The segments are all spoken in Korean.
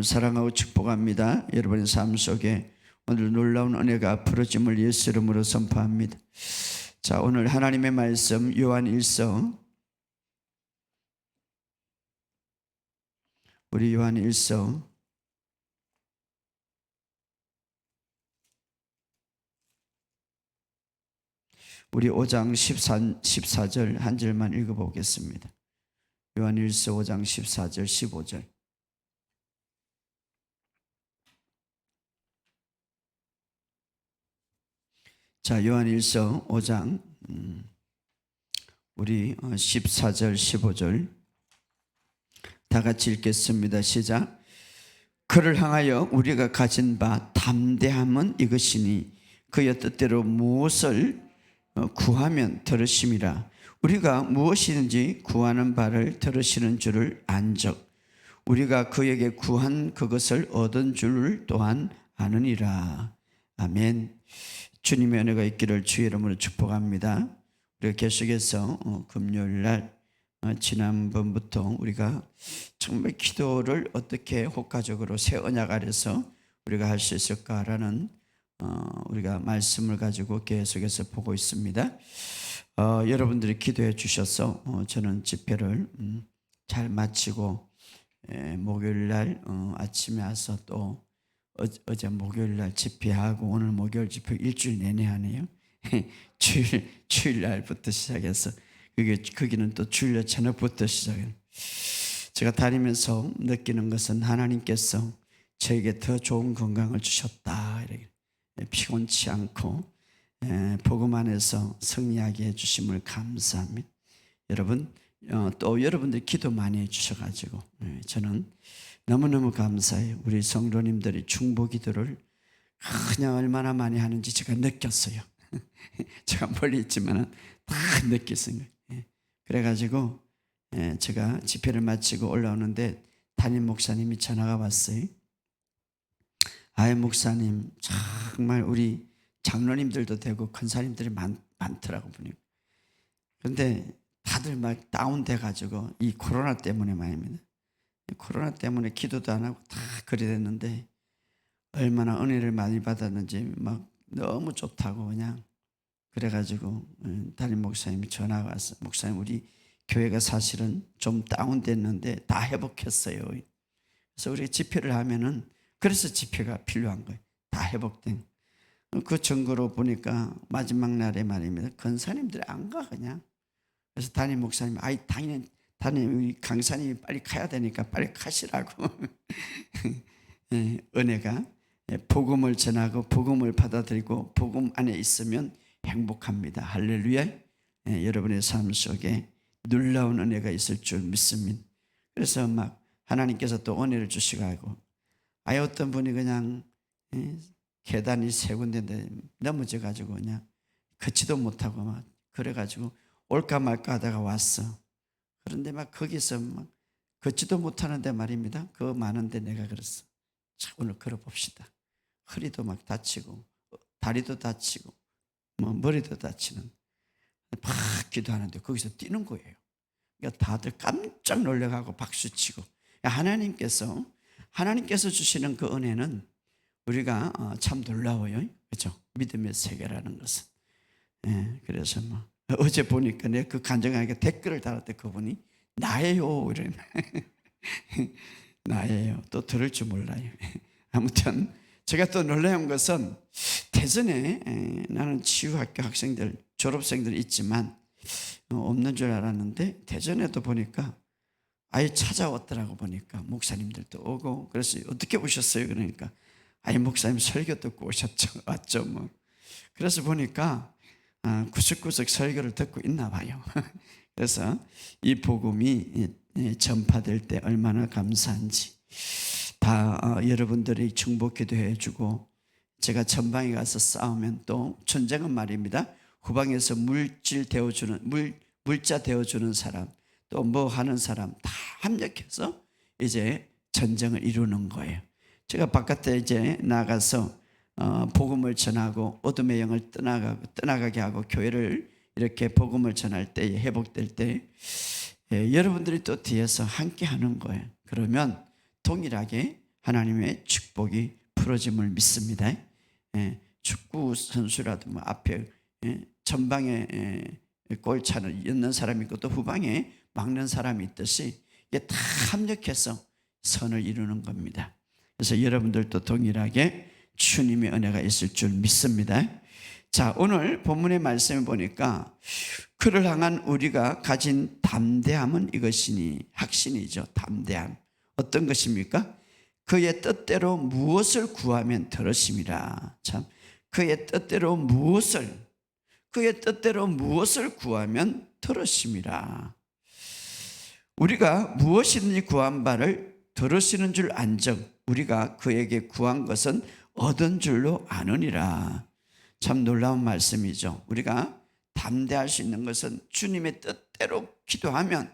사랑하고 축복합니다. 여러분의 삶 속에 오늘 놀라운 은혜가 풀어짐을 예수 이름으로 선포합니다. 자, 오늘 하나님의 말씀 요한 1서, 우리 요한 1서 우리 5장 14절 한 절만 읽어보겠습니다. 요한 1서 5장 14절 15절. 자, 요한 1서 5장 우리 14절 15절 다 같이 읽겠습니다. 시작. 그를 향하여 우리가 가진 바 담대함은 이것이니 그의 뜻대로 무엇을 구하면 들으심이라. 우리가 무엇이든지 구하는 바를 들으시는 줄을 안적 우리가 그에게 구한 그것을 얻은 줄을 또한 아느니라. 아멘. 주님의 은혜가 있기를 주의 이름으로 축복합니다. 우리가 계속해서 금요일날 지난번부터 우리가 정말 기도를 어떻게 효과적으로 새 언약 아래서 우리가 할 수 있을까라는 우리가 말씀을 가지고 계속해서 보고 있습니다. 여러분들이 기도해 주셔서 저는 집회를 잘 마치고 목요일날 아침에 와서 또 어제 목요일날 집회하고 오늘 목요일 집회 일주일 내내 하네요. 주일날부터 시작해서 거기는 또 주일날 저녁부터 시작해요. 제가 다니면서 느끼는 것은 하나님께서 저에게 더 좋은 건강을 주셨다. 이렇게 피곤치 않고 복음 안에서 승리하게 해주심을 감사합니다. 여러분 또 여러분들이 기도 많이 해주셔가지고 저는 너무너무 감사해요. 우리 성도님들이 중보 기도를 그냥 얼마나 많이 하는지 제가 느꼈어요. 제가 멀리 있지만 다 느꼈어요. 그래가지고 제가 집회를 마치고 올라오는데 담임 목사님이 전화가 왔어요. 아예 목사님 정말 우리 장로님들도 되고 큰사님들이 많더라고 보니까. 그런데 다들 막 다운돼 가지고 이 코로나 때문에 말입니다. 코로나 때문에 기도도 안 하고 다 그리 됐는데 얼마나 은혜를 많이 받았는지 막 너무 좋다고 그냥 그래가지고 담임 목사님이 전화가 왔어. 목사님 우리 교회가 사실은 좀 다운됐는데 다 회복했어요. 그래서 우리 집회를 하면은 그래서 집회가 필요한 거예요. 다 회복된. 그 증거로 보니까 마지막 날에 말입니다. 권사님들이 안 가 그냥. 그래서 담임 목사님 아이 당연히 담임 우리 강사님이 빨리 가야 되니까 빨리 가시라고. 은혜가 복음을 전하고 복음을 받아들이고 복음 안에 있으면 행복합니다. 할렐루야. 여러분의 삶 속에 놀라운 은혜가 있을 줄 믿습니다. 그래서 막 하나님께서 또 은혜를 주시고 아예 어떤 분이 그냥 계단이 세 군데인데 넘어져 가지고 그냥 걷지도 못하고 막 그래가지고 올까 말까 하다가 왔어. 그런데 막 거기서 막 걷지도 못하는데 말입니다. 그거 많은데 내가 그랬어. 자, 오늘 걸어봅시다. 허리도 막 다치고 다리도 다치고 뭐 머리도 다치는 막 기도하는데 거기서 뛰는 거예요. 그러니까 다들 깜짝 놀래가고 박수치고. 하나님께서 주시는 그 은혜는 우리가 참 놀라워요. 그렇죠? 믿음의 세계라는 것은. 그래서 뭐 어제 보니까 내가 그 간증하니까 댓글을 달았대. 그분이 나예요 이래. 나예요. 또 들을 줄 몰라요. 아무튼 제가 또 놀라운 것은 대전에 나는 치유학교 학생들 졸업생들이 있지만 없는 줄 알았는데 대전에도 보니까 아예 찾아왔더라고. 보니까 목사님들도 오고. 그래서 어떻게 오셨어요? 그러니까 아예 목사님 설교 듣고 오셨죠. 왔죠 뭐. 그래서 보니까 구석구석 설교를 듣고 있나 봐요. 그래서 이 복음이 전파될 때 얼마나 감사한지 다 여러분들이 중보 기도해 주고 제가 전방에 가서 싸우면 또 전쟁은 말입니다. 후방에서 물질 되어주는 물자 되어주는 사람 또 뭐 하는 사람 다 합력해서 이제 전쟁을 이루는 거예요. 제가 바깥에 이제 나가서 복음을 전하고 어둠의 영을 떠나가게 하고 교회를 이렇게 복음을 전할 때 회복될 때 여러분들이 또 뒤에서 함께 하는 거예요. 그러면 동일하게 하나님의 축복이 풀어짐을 믿습니다. 축구 선수라도 뭐 앞에 전방에 골차를 넣는 사람이 있고 또 후방에 막는 사람이 있듯이 이게 다 합력해서 선을 이루는 겁니다. 그래서 여러분들도 동일하게 주님의 은혜가 있을 줄 믿습니다. 자, 오늘 본문의 말씀을 보니까 그를 향한 우리가 가진 담대함은 이것이니, 확신이죠. 담대함. 어떤 것입니까? 그의 뜻대로 무엇을 구하면 들으심이라. 참, 그의 뜻대로 무엇을 구하면 들으심이라. 우리가 무엇이든지 구한 바를 들으시는 줄 안즉 우리가 그에게 구한 것은 얻은 줄로 아느니라. 참 놀라운 말씀이죠. 우리가 담대할 수 있는 것은 주님의 뜻대로 기도하면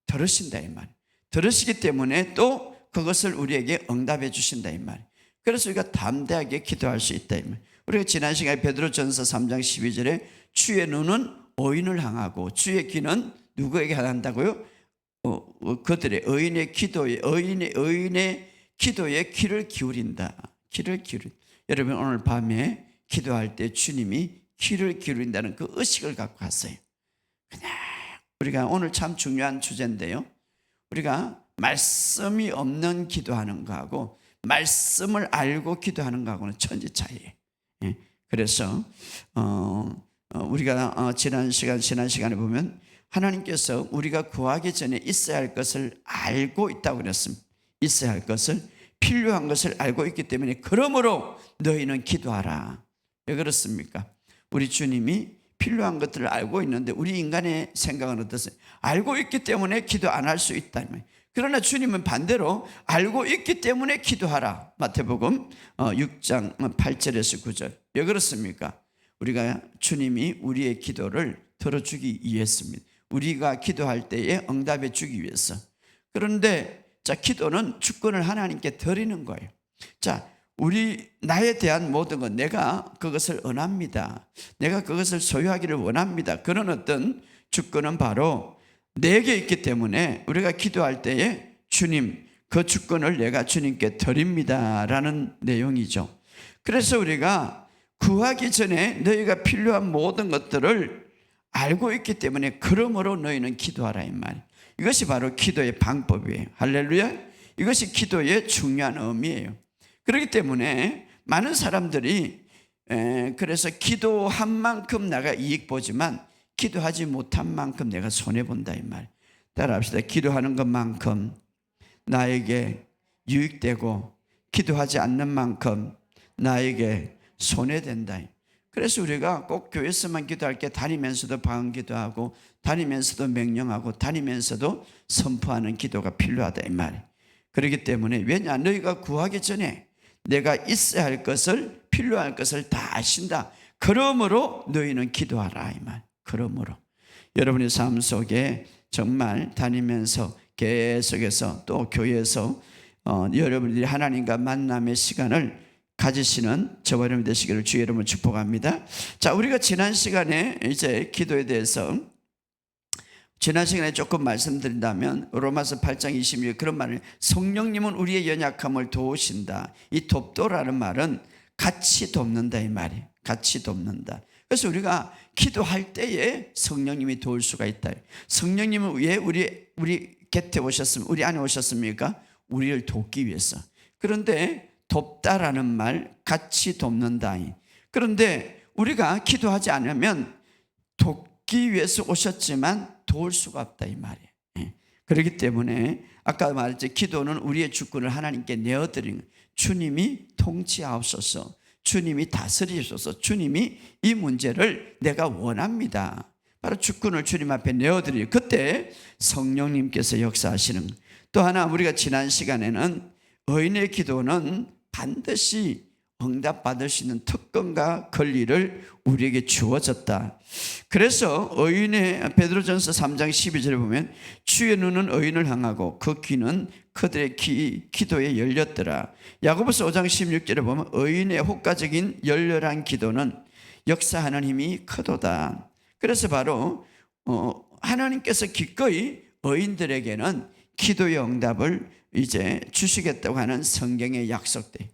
들으신다 이 말. 들으시기 때문에 또 그것을 우리에게 응답해 주신다 이 말. 그래서 우리가 담대하게 기도할 수 있다 이 말. 우리가 지난 시간에 베드로전서 3장 12절에 주의 눈은 의인을 향하고 주의 귀는 누구에게 향한다고요? 그들의 의인의 기도에 귀를 기울인다. 여러분 오늘 밤에 기도할 때 주님이 귀를 기울인다는 그 의식을 갖고 갔어요. 그냥 우리가 오늘 참 중요한 주제인데요. 우리가 말씀이 없는 기도하는 거하고 말씀을 알고 기도하는 거하고는 천지 차이예요. 그래서 우리가 지난 시간에 보면 하나님께서 우리가 구하기 전에 있어야 할 것을 알고 있다고 그랬습니다. 있어야 할 것을, 필요한 것을 알고 있기 때문에 그러므로 너희는 기도하라. 왜 그렇습니까? 우리 주님이 필요한 것들을 알고 있는데 우리 인간의 생각은 어떠세요? 알고 있기 때문에 기도 안 할 수 있다. 그러나 주님은 반대로 알고 있기 때문에 기도하라. 마태복음 6장 8절에서 9절. 왜 그렇습니까? 우리가 주님이 우리의 기도를 들어주기 위해서입니다. 우리가 기도할 때에 응답해 주기 위해서. 그런데 자, 기도는 주권을 하나님께 드리는 거예요. 자, 나에 대한 모든 것, 내가 그것을 원합니다. 내가 그것을 소유하기를 원합니다. 그런 어떤 주권은 바로 내게 있기 때문에 우리가 기도할 때에 주님, 그 주권을 내가 주님께 드립니다 라는 내용이죠. 그래서 우리가 구하기 전에 너희가 필요한 모든 것들을 알고 있기 때문에 그러므로 너희는 기도하라 이 말. 이것이 바로 기도의 방법이에요. 할렐루야. 이것이 기도의 중요한 의미예요. 그렇기 때문에 많은 사람들이 그래서 기도한 만큼 내가 이익 보지만 기도하지 못한 만큼 내가 손해본다 이 말. 따라합시다. 기도하는 것만큼 나에게 유익되고 기도하지 않는 만큼 나에게 손해된다. 그래서 우리가 꼭 교회에서만 기도할 때 다니면서도 방언기도하고 다니면서도 명령하고 다니면서도 선포하는 기도가 필요하다 이 말이에요. 그렇기 때문에 왜냐? 너희가 구하기 전에 내가 있어야 할 것을, 필요할 것을 다 아신다. 그러므로 너희는 기도하라 이 말. 그러므로 여러분의 삶 속에 정말 다니면서 계속해서 또 교회에서 여러분들이 하나님과 만남의 시간을 가지시는 저와 여러분 되시기를 주의 이름으로 축복합니다. 자, 우리가 지난 시간에 이제 기도에 대해서 지난 시간에 조금 말씀드린다면 로마서 8장 26 그런 말을, 성령님은 우리의 연약함을 도우신다. 이 돕도라는 말은 같이 돕는다 이 말이에요. 같이 돕는다. 그래서 우리가 기도할 때에 성령님이 도울 수가 있다. 성령님은 왜 우리 곁에 오셨습니까? 우리 안에 오셨습니까? 우리를 돕기 위해서. 그런데 돕다라는 말, 같이 돕는다. 그런데 우리가 기도하지 않으면 돕기 위해서 오셨지만 도울 수가 없다 이 말이에요. 그렇기 때문에 아까 말했지, 기도는 우리의 주권을 하나님께 내어드리는, 주님이 통치하옵소서, 주님이 다스리소서, 주님이 이 문제를 내가 원합니다. 바로 주권을 주님 앞에 내어드리는, 그때 성령님께서 역사하시는. 또 하나, 우리가 지난 시간에는 의인의 기도는 반드시 응답받을 수 있는 특권과 권리를 우리에게 주어졌다. 그래서 의인의 베드로전서 3장 12절에 보면 주의 눈은 의인을 향하고 그 귀는 그들의 기도에 열렸더라. 야고보서 5장 16절에 보면 의인의 효과적인 열렬한 기도는 역사하는 힘이 크도다. 그래서 바로 하나님께서 기꺼이 의인들에게는 기도의 응답을 이제 주시겠다고 하는 성경의 약속들.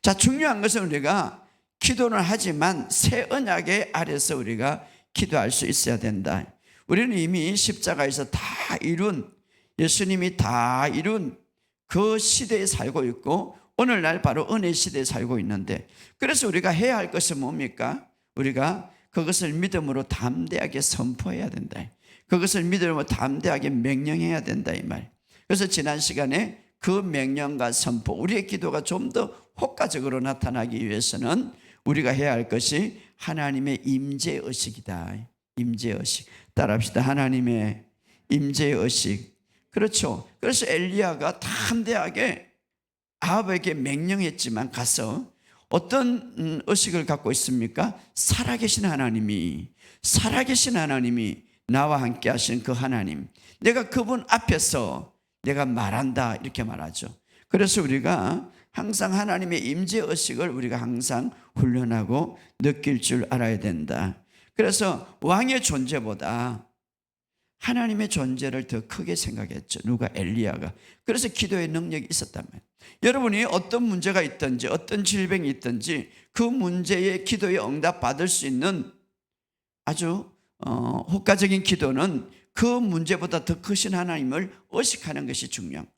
자, 중요한 것은 우리가 기도는 하지만 새 언약의 아래서 우리가 기도할 수 있어야 된다. 우리는 이미 십자가에서 다 이룬, 예수님이 다 이룬 그 시대에 살고 있고 오늘날 바로 은혜 시대에 살고 있는데, 그래서 우리가 해야 할 것은 뭡니까? 우리가 그것을 믿음으로 담대하게 선포해야 된다. 그것을 믿음으로 담대하게 명령해야 된다 이 말. 그래서 지난 시간에 그 명령과 선포, 우리의 기도가 좀 더 효과적으로 나타나기 위해서는 우리가 해야 할 것이 하나님의 임재의식이다. 임재의식. 따라합시다. 하나님의 임재의식. 그렇죠. 그래서 엘리야가 담대하게 아합에게 명령했지만 가서 어떤 의식을 갖고 있습니까? 살아계신 하나님이 나와 함께 하신 그 하나님, 내가 그분 앞에서 내가 말한다 이렇게 말하죠. 그래서 우리가 항상 하나님의 임재의식을 우리가 항상 훈련하고 느낄 줄 알아야 된다. 그래서 왕의 존재보다 하나님의 존재를 더 크게 생각했죠. 누가? 엘리야가. 그래서 기도의 능력이 있었단 말이에요. 여러분이 어떤 문제가 있든지 어떤 질병이 있든지 그 문제에 기도에 응답 받을 수 있는 아주 효과적인 기도는 그 문제보다 더 크신 하나님을 의식하는 것이 중요합니다.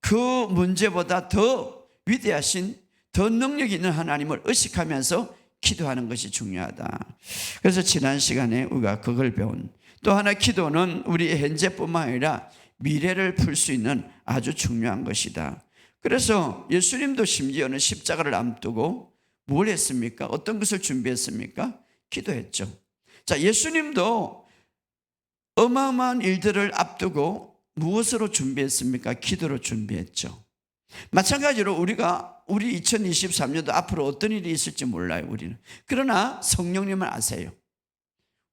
그 문제보다 더 위대하신, 더 능력 있는 하나님을 의식하면서 기도하는 것이 중요하다. 그래서 지난 시간에 우리가 그걸 배운, 또 하나 기도는 우리의 현재뿐만 아니라 미래를 풀 수 있는 아주 중요한 것이다. 그래서 예수님도 심지어는 십자가를 앞두고 뭘 했습니까? 어떤 것을 준비했습니까? 기도했죠. 자, 예수님도 어마어마한 일들을 앞두고 무엇으로 준비했습니까? 기도로 준비했죠. 마찬가지로 우리 2023년도 앞으로 어떤 일이 있을지 몰라요, 우리는. 그러나 성령님은 아세요.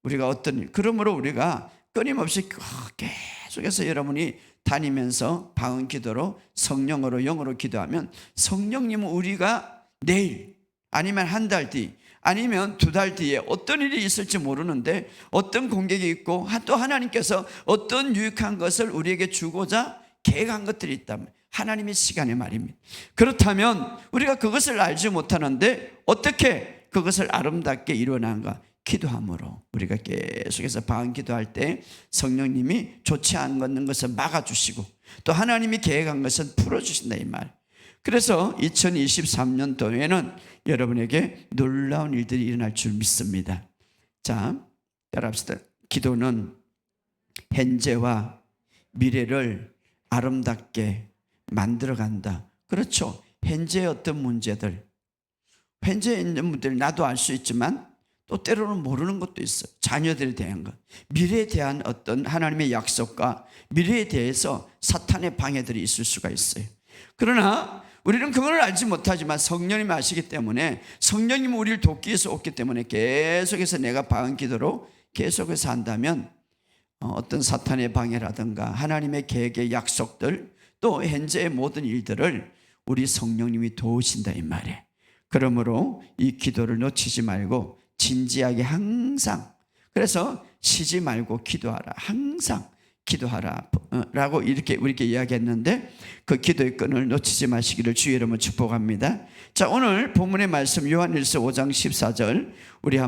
우리가 어떤 일, 그러므로 우리가 끊임없이 계속해서 여러분이 다니면서 방언 기도로 성령으로 영으로 기도하면 성령님은 우리가 내일 아니면 한 달 뒤 아니면 두 달 뒤에 어떤 일이 있을지 모르는데 어떤 공격이 있고 또 하나님께서 어떤 유익한 것을 우리에게 주고자 계획한 것들이 있다면 하나님의 시간의 말입니다. 그렇다면 우리가 그것을 알지 못하는데 어떻게 그것을 아름답게 이루어나는가? 기도함으로. 우리가 계속해서 방언 기도할 때 성령님이 좋지 않는 것을 막아주시고 또 하나님이 계획한 것은 풀어주신다 이 말. 그래서 2023년도에는 여러분에게 놀라운 일들이 일어날 줄 믿습니다. 자, 따라합시다. 기도는 현재와 미래를 아름답게 만들어간다. 그렇죠. 현재의 어떤 문제들, 현재에 있는 문제들 나도 알 수 있지만 또 때로는 모르는 것도 있어요. 자녀들에 대한 것, 미래에 대한 어떤 하나님의 약속과 미래에 대해서 사탄의 방해들이 있을 수가 있어요. 그러나 우리는 그걸 알지 못하지만 성령님이 아시기 때문에, 성령님은 우리를 돕기 위해서 오기 때문에 계속해서 내가 방언 기도로 계속해서 한다면 어떤 사탄의 방해라든가 하나님의 계획의 약속들, 또 현재의 모든 일들을 우리 성령님이 도우신다 이 말이에요. 그러므로 이 기도를 놓치지 말고 진지하게 항상, 그래서 쉬지 말고 기도하라, 항상 기도하라 라고 이렇게 우리에게 이야기했는데 그 기도의 끈을 놓치지 마시기를 주의 이름으로 축복합니다. 자, 오늘 본문의 말씀 요한일서 5장 14절 우리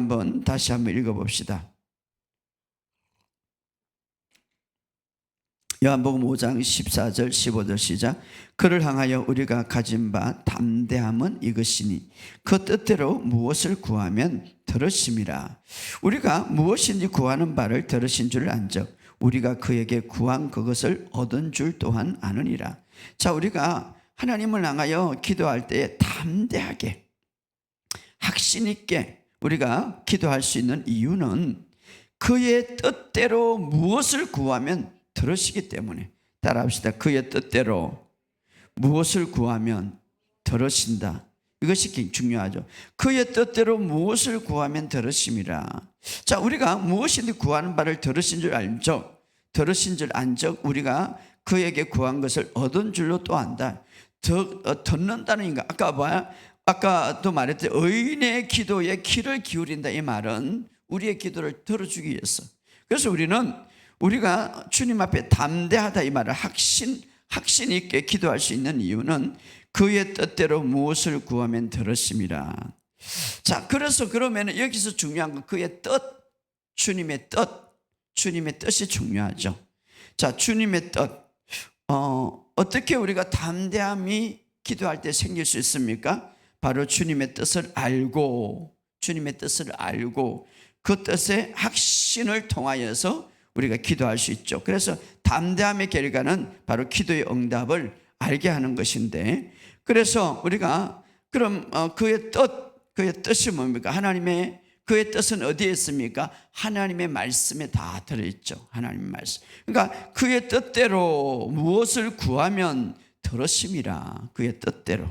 다시 한번 읽어봅시다. 요한복음 5장 14절 15절 시작. 그를 향하여 우리가 가진 바 담대함은 이것이니 그 뜻대로 무엇을 구하면 들으심이라. 우리가 무엇인지 구하는 바를 들으신 줄 안적 우리가 그에게 구한 그것을 얻은 줄 또한 아느니라. 자, 우리가 하나님을 향하여 기도할 때에 담대하게 확신 있게 우리가 기도할 수 있는 이유는 그의 뜻대로 무엇을 구하면 들으시기 때문에. 따라합시다. 그의 뜻대로 무엇을 구하면 들으신다. 이것이 중요하죠. 그의 뜻대로 무엇을 구하면 들으심이라. 자, 우리가 무엇이든 구하는 바를 들으신 줄 알죠. 들으신 줄 안적 우리가 그에게 구한 것을 얻은 줄로 또 안다. 듣는다는 거. 아까도 말했듯이 의인의 기도에 귀를 기울인다 이 말은 우리의 기도를 들어주기 위해서. 그래서 우리가 주님 앞에 담대하다 이 말을 확신 있게 기도할 수 있는 이유는 그의 뜻대로 무엇을 구하면 들으심이라. 자, 그래서 그러면 여기서 중요한 건 그의 뜻, 주님의 뜻, 주님의 뜻이 중요하죠. 자, 주님의 뜻. 어떻게 우리가 담대함이 기도할 때 생길 수 있습니까? 바로 주님의 뜻을 알고, 주님의 뜻을 알고 그 뜻의 확신을 통하여서 우리가 기도할 수 있죠. 그래서 담대함의 결과는 바로 기도의 응답을 알게 하는 것인데, 그래서 우리가 그럼 그의 뜻이 뭡니까? 그의 뜻은 어디에 있습니까? 하나님의 말씀에 다 들어있죠. 하나님의 말씀. 그러니까 그의 뜻대로 무엇을 구하면 들으심이라. 그의 뜻대로.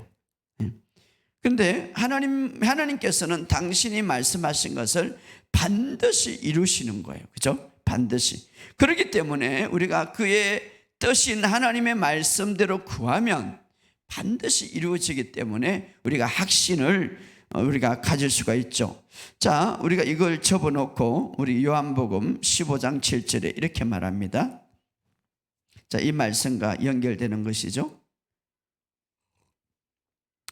그런데 하나님께서는 당신이 말씀하신 것을 반드시 이루시는 거예요. 그죠? 반드시. 그렇기 때문에 우리가 그의 뜻인 하나님의 말씀대로 구하면 반드시 이루어지기 때문에 우리가 확신을 우리가 가질 수가 있죠. 자, 우리가 이걸 접어놓고 우리 요한복음 15장 7절에 이렇게 말합니다. 자, 이 말씀과 연결되는 것이죠.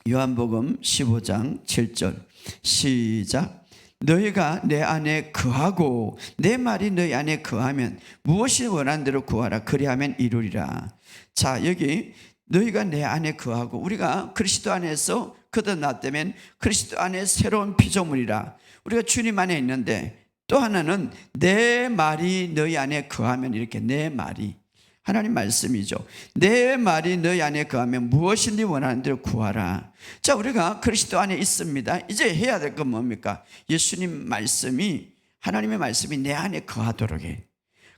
요한복음 15장 7절 시작. 너희가 내 안에 거하고 내 말이 너희 안에 거하면 무엇이 원하는 대로 구하라. 그리하면 이루리라. 자, 여기 너희가 내 안에 거하고, 우리가 그리스도 안에서 거듭났다면 그리스도 안에 새로운 피조물이라. 우리가 주님 안에 있는데 또 하나는 내 말이 너희 안에 거하면, 이렇게 내 말이 하나님 말씀이죠. 내 말이 너희 안에 거하면 무엇인지 원하는 대로 구하라. 자, 우리가 그리스도 안에 있습니다. 이제 해야 될 건 뭡니까? 예수님 말씀이, 하나님의 말씀이 내 안에 거하도록 해.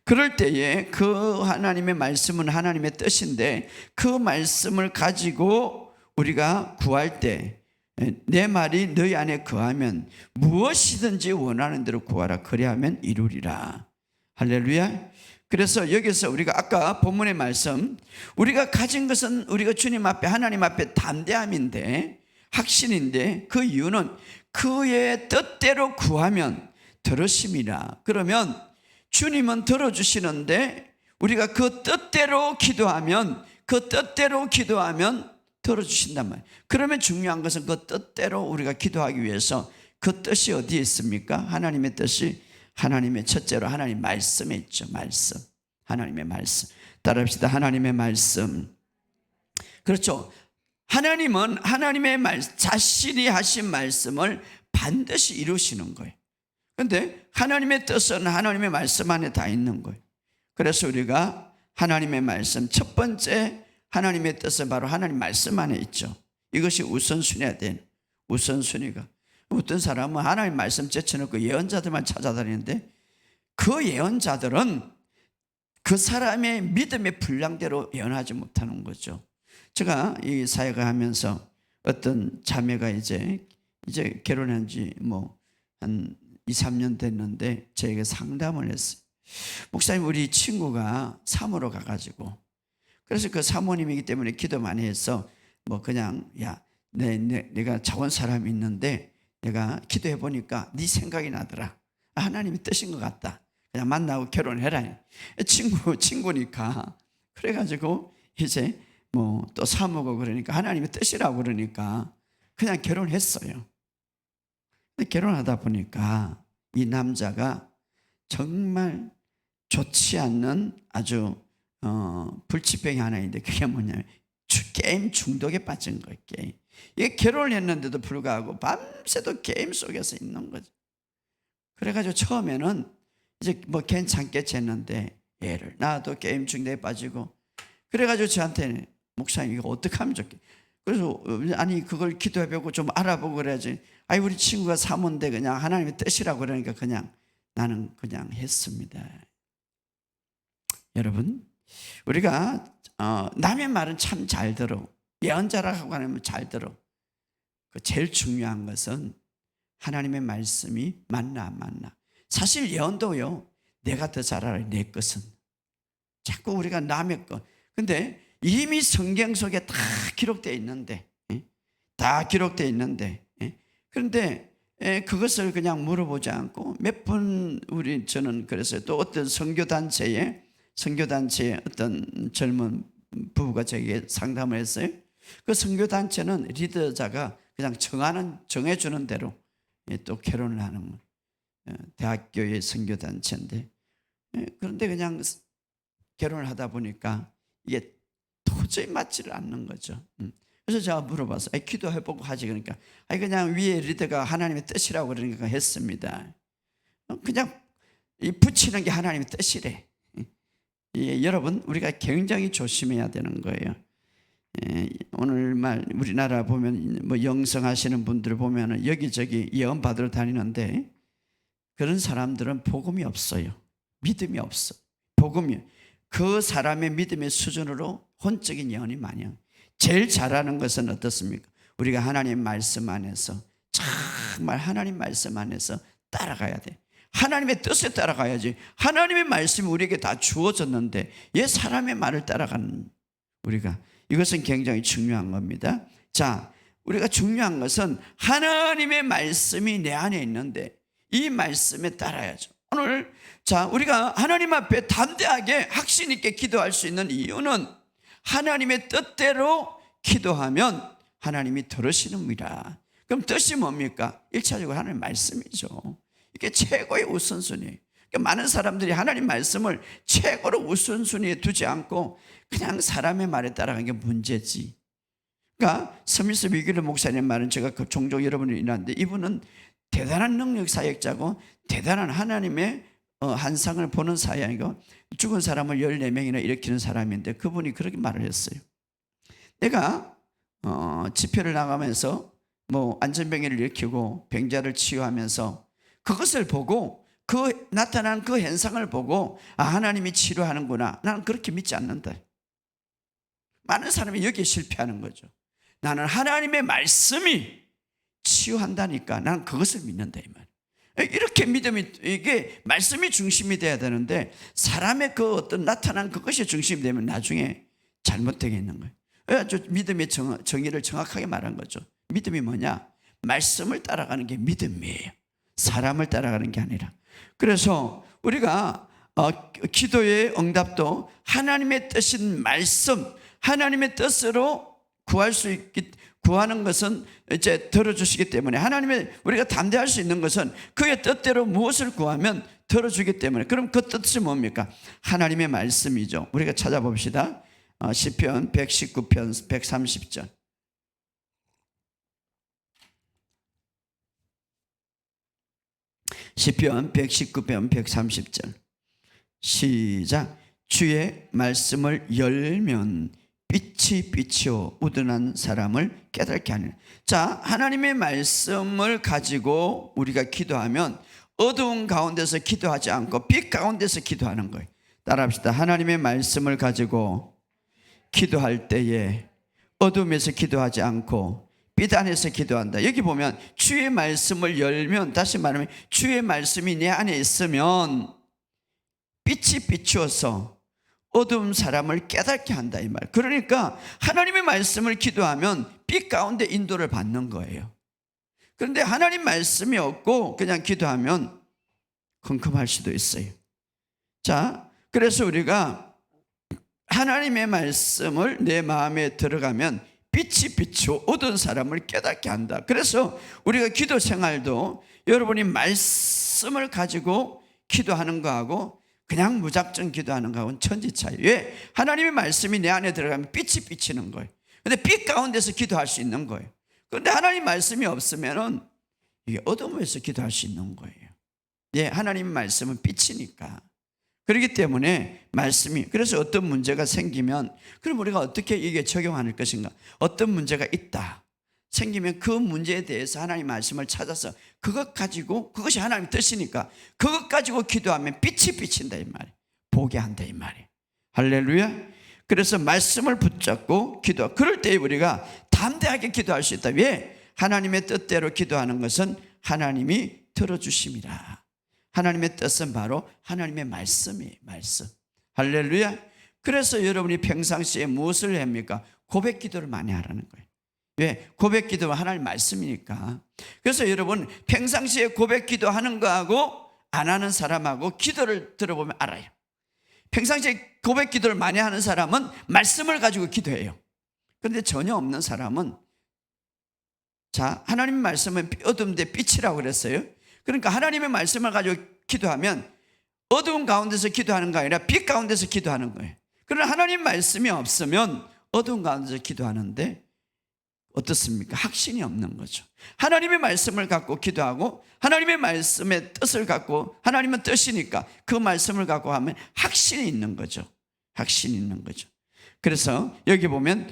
그럴 때에 그 하나님의 말씀은 하나님의 뜻인데 그 말씀을 가지고 우리가 구할 때 내 말이 너희 안에 거하면 무엇이든지 원하는 대로 구하라. 그리하면 이루리라. 할렐루야. 그래서 여기서 우리가 아까 본문의 말씀, 우리가 가진 것은 우리가 주님 앞에, 하나님 앞에 담대함인데, 확신인데, 그 이유는 그의 뜻대로 구하면 들으심이라. 그러면 주님은 들어주시는데 우리가 그 뜻대로 기도하면 들어주신단 말이에요. 그러면 중요한 것은 그 뜻대로 우리가 기도하기 위해서 그 뜻이 어디에 있습니까? 하나님의 뜻이 하나님의, 첫째로 하나님 말씀에 있죠. 말씀. 하나님의 말씀. 따라합시다. 하나님의 말씀. 그렇죠. 하나님은 하나님의 자신이 하신 말씀을 반드시 이루시는 거예요. 그런데 하나님의 뜻은 하나님의 말씀 안에 다 있는 거예요. 그래서 우리가 하나님의 말씀, 첫 번째 하나님의 뜻은 바로 하나님 말씀 안에 있죠. 이것이 우선순위가 된, 우선순위가. 어떤 사람은 하나님 말씀 제쳐놓고 예언자들만 찾아다니는데 그 예언자들은 그 사람의 믿음의 분량대로 예언하지 못하는 거죠. 제가 이 사역을 하면서 어떤 자매가 이제 결혼한 지 한 2, 3년 됐는데 저에게 상담을 했어요. 목사님, 우리 친구가 사모로 가가지고, 그래서 그 사모님이기 때문에 기도 많이 해서 그냥 내가 자원 사람이 있는데 내가 기도해 보니까 네 생각이 나더라. 하나님의 뜻인 것 같다. 그냥 만나고 결혼해라. 친구니까. 그래가지고 이제 또 사모고 그러니까 하나님의 뜻이라고 그러니까 그냥 결혼했어요. 근데 결혼하다 보니까 이 남자가 정말 좋지 않는 아주 불치병이 하나 있는데 그게 뭐냐면 게임 중독에 빠진 거예요. 게임. 이게 결혼을 했는데도 불구하고 밤새도 게임 속에서 있는 거죠. 그래가지고 처음에는 이제 괜찮겠지 했는데 애를 나도 게임 중독에 빠지고, 그래가지고 저한테는 목사님 이거 어떻게 하면 좋겠? 그래서 아니 그걸 기도해보고 좀 알아보고 그래야지. 아니 우리 친구가 사모인데 그냥 하나님의 뜻이라고 그러니까 그냥 나는 그냥 했습니다. 여러분, 우리가 남의 말은 참 잘 들어. 예언자라고 하면 잘 들어. 제일 중요한 것은 하나님의 말씀이 맞나 안 맞나. 사실 예언도요, 내가 더 잘 알아요. 내 것은. 자꾸 우리가 남의 것. 근데 이미 성경 속에 다 기록되어 있는데, 다 기록되어 있는데, 그런데 그것을 그냥 물어보지 않고 몇 번 저는 그래서 또 어떤 선교단체에 어떤 젊은 부부가 저에게 상담을 했어요. 그 선교단체는 리더자가 그냥 정해주는 대로 또 결혼을 하는 대학교의 선교단체인데, 그런데 그냥 결혼을 하다 보니까 이게 도저히 맞지를 않는 거죠. 그래서 제가 물어봤어요. 기도해보고 하지. 그러니까 그냥 위에 리더가 하나님의 뜻이라고 그러니까 했습니다. 그냥 붙이는 게 하나님의 뜻이래. 여러분, 우리가 굉장히 조심해야 되는 거예요. 오늘날 우리나라 보면 뭐 영성하시는 분들 보면 여기저기 예언 받으러 다니는데, 그런 사람들은 복음이 없어요. 믿음이 없어. 복음이 그 사람의 믿음의 수준으로 혼적인 예언이 많이 해요. 제일 잘하는 것은 어떻습니까? 우리가 하나님 말씀 안에서, 정말 하나님 말씀 안에서 따라가야 돼. 하나님의 뜻에 따라가야지. 하나님의 말씀이 우리에게 다 주어졌는데 왜 사람의 말을 따라가는 우리가, 이것은 굉장히 중요한 겁니다. 자, 우리가 중요한 것은 하나님의 말씀이 내 안에 있는데 이 말씀에 따라야죠. 오늘 자, 우리가 하나님 앞에 담대하게 확신 있게 기도할 수 있는 이유는 하나님의 뜻대로 기도하면 하나님이 들으시는이라. 그럼 뜻이 뭡니까? 1차적으로 하나님의 말씀이죠. 이게 최고의 우선순위예요. 그러니까 많은 사람들이 하나님 말씀을 최고로 우선순위에 두지 않고 그냥 사람의 말에 따라가는 게 문제지. 그러니까 스미스 위길러 목사님 말은 제가 종종 여러분을 인하는데, 이분은 대단한 능력 사역자고 대단한 하나님의 한상을 보는 사역이고 죽은 사람을 14명이나 일으키는 사람인데, 그분이 그렇게 말을 했어요. 내가 집회를 나가면서 뭐 안전병기를 일으키고 병자를 치유하면서 그것을 보고 그 나타난 그 현상을 보고 하나님이 치료하는구나, 나는 그렇게 믿지 않는다. 많은 사람이 여기에 실패하는 거죠. 나는 하나님의 말씀이 치유한다니까 나는 그것을 믿는다, 이 말. 이렇게 믿음이, 이게 말씀이 중심이 돼야 되는데 사람의 그 어떤 나타난 그것이 중심이 되면 나중에 잘못되게 있는 거예요. 아주 믿음의 정의를 정확하게 말한 거죠. 믿음이 뭐냐? 말씀을 따라가는 게 믿음이에요. 사람을 따라가는 게 아니라. 그래서 우리가 기도의 응답도 하나님의 뜻인 말씀, 하나님의 뜻으로 구하는 것은 이제 들어주시기 때문에, 하나님의 우리가 담대할 수 있는 것은 그의 뜻대로 무엇을 구하면 들어주기 때문에. 그럼 그 뜻이 뭡니까? 하나님의 말씀이죠. 우리가 찾아봅시다. 시편 119편 130절. 시편 119편 130절 시작. 주의 말씀을 열면 빛이 빛이요 우둔한 사람을 깨닫게 하는. 자, 하나님의 말씀을 가지고 우리가 기도하면 어두운 가운데서 기도하지 않고 빛 가운데서 기도하는 거예요. 따라합시다. 하나님의 말씀을 가지고 기도할 때에 어둠에서 기도하지 않고 빛 안에서 기도한다. 여기 보면 주의 말씀을 열면, 다시 말하면 주의 말씀이 내 안에 있으면 빛이 비추어서 어두운 사람을 깨닫게 한다, 이 말. 그러니까 하나님의 말씀을 기도하면 빛 가운데 인도를 받는 거예요. 그런데 하나님 말씀이 없고 그냥 기도하면 컴컴할 수도 있어요. 자, 그래서 우리가 하나님의 말씀을 내 마음에 들어가면 빛이 비추어 어두운 사람을 깨닫게 한다. 그래서 우리가 기도 생활도 여러분이 말씀을 가지고 기도하는 거하고 그냥 무작정 기도하는 거하고는 천지 차이. 왜? 하나님의 말씀이 내 안에 들어가면 빛이 비치는 거예요. 근데 빛 가운데서 기도할 수 있는 거예요. 그런데 하나님 말씀이 없으면은 이게 어둠에서 기도할 수 있는 거예요. 예, 하나님 말씀은 빛이니까. 그렇기 때문에 말씀이, 그래서 어떤 문제가 생기면 그럼 우리가 어떻게 이게 적용할 것인가? 어떤 문제가 있다 생기면 그 문제에 대해서 하나님 말씀을 찾아서 그것 가지고, 그것이 하나님의 뜻이니까 그것 가지고 기도하면 빛이 비친다, 이 말이에요. 보게 한다, 이 말이에요. 할렐루야. 그래서 말씀을 붙잡고 기도, 그럴 때 우리가 담대하게 기도할 수 있다. 왜? 하나님의 뜻대로 기도하는 것은 하나님이 들어주심이라. 하나님의 뜻은 바로 하나님의 말씀이에요. 말씀. 할렐루야. 그래서 여러분이 평상시에 무엇을 합니까? 고백 기도를 많이 하라는 거예요. 왜? 고백 기도가 하나님 말씀이니까. 그래서 여러분 평상시에 고백 기도하는 거하고 안 하는 사람하고 기도를 들어보면 알아요. 평상시에 고백 기도를 많이 하는 사람은 말씀을 가지고 기도해요. 그런데 전혀 없는 사람은, 자, 하나님의 말씀은 어두운데 빛이라고 그랬어요. 그러니까 하나님의 말씀을 가지고 기도하면 어두운 가운데서 기도하는 게 아니라 빛 가운데서 기도하는 거예요. 그러나 하나님 말씀이 없으면 어두운 가운데서 기도하는데 어떻습니까? 확신이 없는 거죠. 하나님의 말씀을 갖고 기도하고 하나님의 말씀의 뜻을 갖고, 하나님은 뜻이니까 그 말씀을 갖고 하면 확신이 있는 거죠. 확신이 있는 거죠. 그래서 여기 보면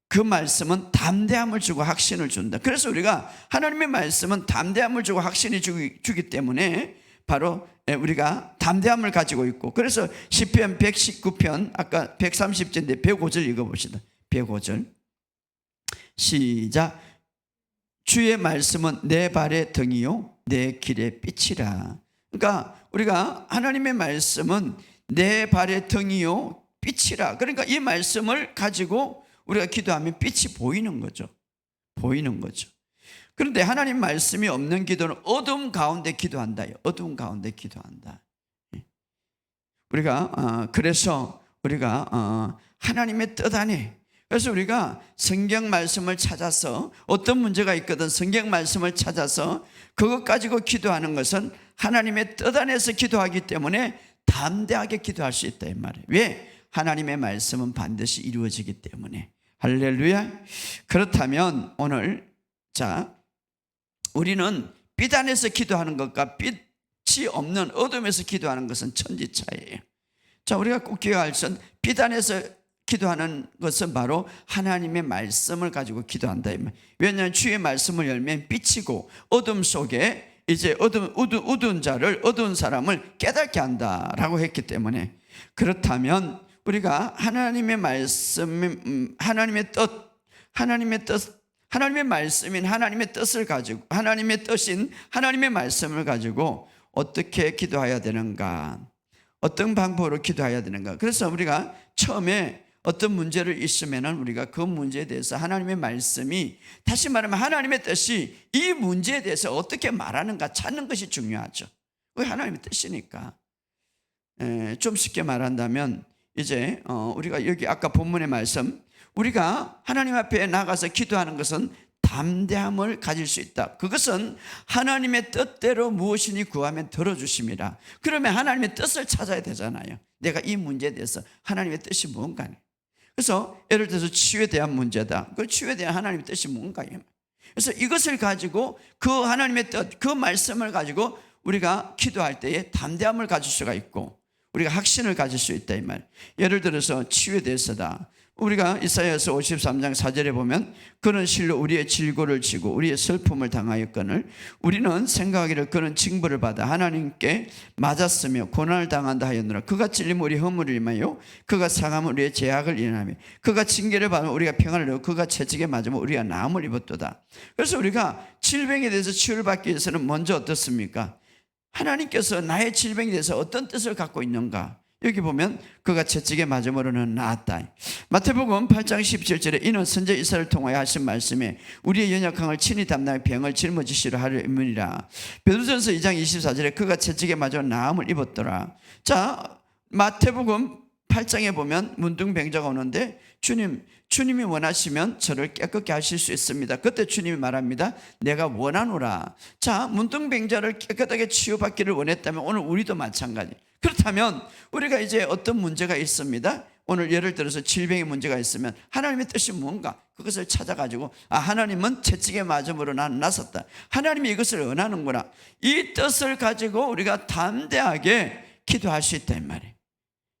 그 말씀은 담대함을 주고 확신을 준다. 그래서 우리가 하나님의 말씀은 담대함을 주고 확신을 주기 때문에 바로 우리가 담대함을 가지고 있고, 그래서 시편 119편 아까 130절인데 105절 읽어봅시다. 105절 시작. 주의 말씀은 내 발의 등이요 내 길의 빛이라. 그러니까 우리가 하나님의 말씀은 내 발의 등이요 빛이라. 그러니까 이 말씀을 가지고 우리가 기도하면 빛이 보이는 거죠. 보이는 거죠. 그런데 하나님 말씀이 없는 기도는 어둠 가운데 기도한다. 어둠 가운데 기도한다. 우리가 그래서 우리가 하나님의 뜻 안에, 그래서 우리가 성경 말씀을 찾아서 어떤 문제가 있거든 성경 말씀을 찾아서 그것 가지고 기도하는 것은 하나님의 뜻 안에서 기도하기 때문에 담대하게 기도할 수 있다 이 말이에요. 왜? 하나님의 말씀은 반드시 이루어지기 때문에. 할렐루야. 그렇다면 오늘, 자, 우리는 빛 안에서 기도하는 것과 빛이 없는 어둠에서 기도하는 것은 천지차이에요. 자, 우리가 꼭 기억할 것은 빛 안에서 기도하는 것은 바로 하나님의 말씀을 가지고 기도한다. 왜냐하면 주의 말씀을 열면 빛이고 어둠 속에 이제 어두운 자를, 어두운 사람을 깨닫게 한다라고 했기 때문에, 그렇다면 우리가 하나님의 말씀, 하나님의 뜻, 하나님의 말씀인 하나님의 뜻을 가지고, 하나님의 뜻인 하나님의 말씀을 가지고 어떻게 기도해야 되는가, 어떤 방법으로 기도해야 되는가. 그래서 우리가 처음에 어떤 문제를 있으면 우리가 그 문제에 대해서 하나님의 말씀이, 다시 말하면 하나님의 뜻이 이 문제에 대해서 어떻게 말하는가 찾는 것이 중요하죠. 그게 하나님의 뜻이니까. 좀 쉽게 말한다면 이제 우리가 여기 아까 본문의 말씀, 우리가 하나님 앞에 나가서 기도하는 것은 담대함을 가질 수 있다. 그것은 하나님의 뜻대로 무엇이니 구하면 들어주심이라. 그러면 하나님의 뜻을 찾아야 되잖아요. 내가 이 문제에 대해서 하나님의 뜻이 뭔가. 그래서 예를 들어서 치유에 대한 문제다. 그 치유에 대한 하나님의 뜻이 뭔가요? 그래서 이것을 가지고 그 하나님의 뜻, 그 말씀을 가지고 우리가 기도할 때에 담대함을 가질 수가 있고 우리가 확신을 가질 수 있다 이 말. 예를 들어서 치유에 대해서다. 우리가 이사야서 53장 4절에 보면 그는 실로 우리의 질고를 지고 우리의 슬픔을 당하였거늘 우리는 생각하기를 그는 징벌을 받아 하나님께 맞았으며 고난을 당한다 하였노라. 그가 찔림 우리 허물을 인하여 그가 상함은 우리의 죄악을 인하며 그가 징계를 받으면 우리가 평안을 얻고 그가 채찍에 맞으면 우리가 나음을 입었도다. 그래서 우리가 질병에 대해서 치유를 받기 위해서는 먼저 어떻습니까? 하나님께서 나의 질병에 대해서 어떤 뜻을 갖고 있는가? 여기 보면 그가 채찍에 맞음으로는 나았다. 마태복음 8장 17절에 이는 선지 이사야를 통하여 하신 말씀에 우리의 연약함을 친히 담당해 병을 짊어지시려 하려 함이니라. 베드로전서 2장 24절에 그가 채찍에 맞아 나음을 입었더라. 자, 마태복음 8장에 보면 문둥병자가 오는데 주님이 원하시면 저를 깨끗게 하실 수 있습니다. 그때 주님이 말합니다. 내가 원하노라. 자, 문둥병자를 깨끗하게 치유받기를 원했다면 오늘 우리도 마찬가지. 그렇다면 우리가 이제 어떤 문제가 있습니다. 오늘 예를 들어서 질병의 문제가 있으면 하나님의 뜻이 뭔가 그것을 찾아가지고 하나님은 채찍에 맞음으로 나는 나섰다. 하나님이 이것을 원하는구나. 이 뜻을 가지고 우리가 담대하게 기도할 수 있다 이 말이에요.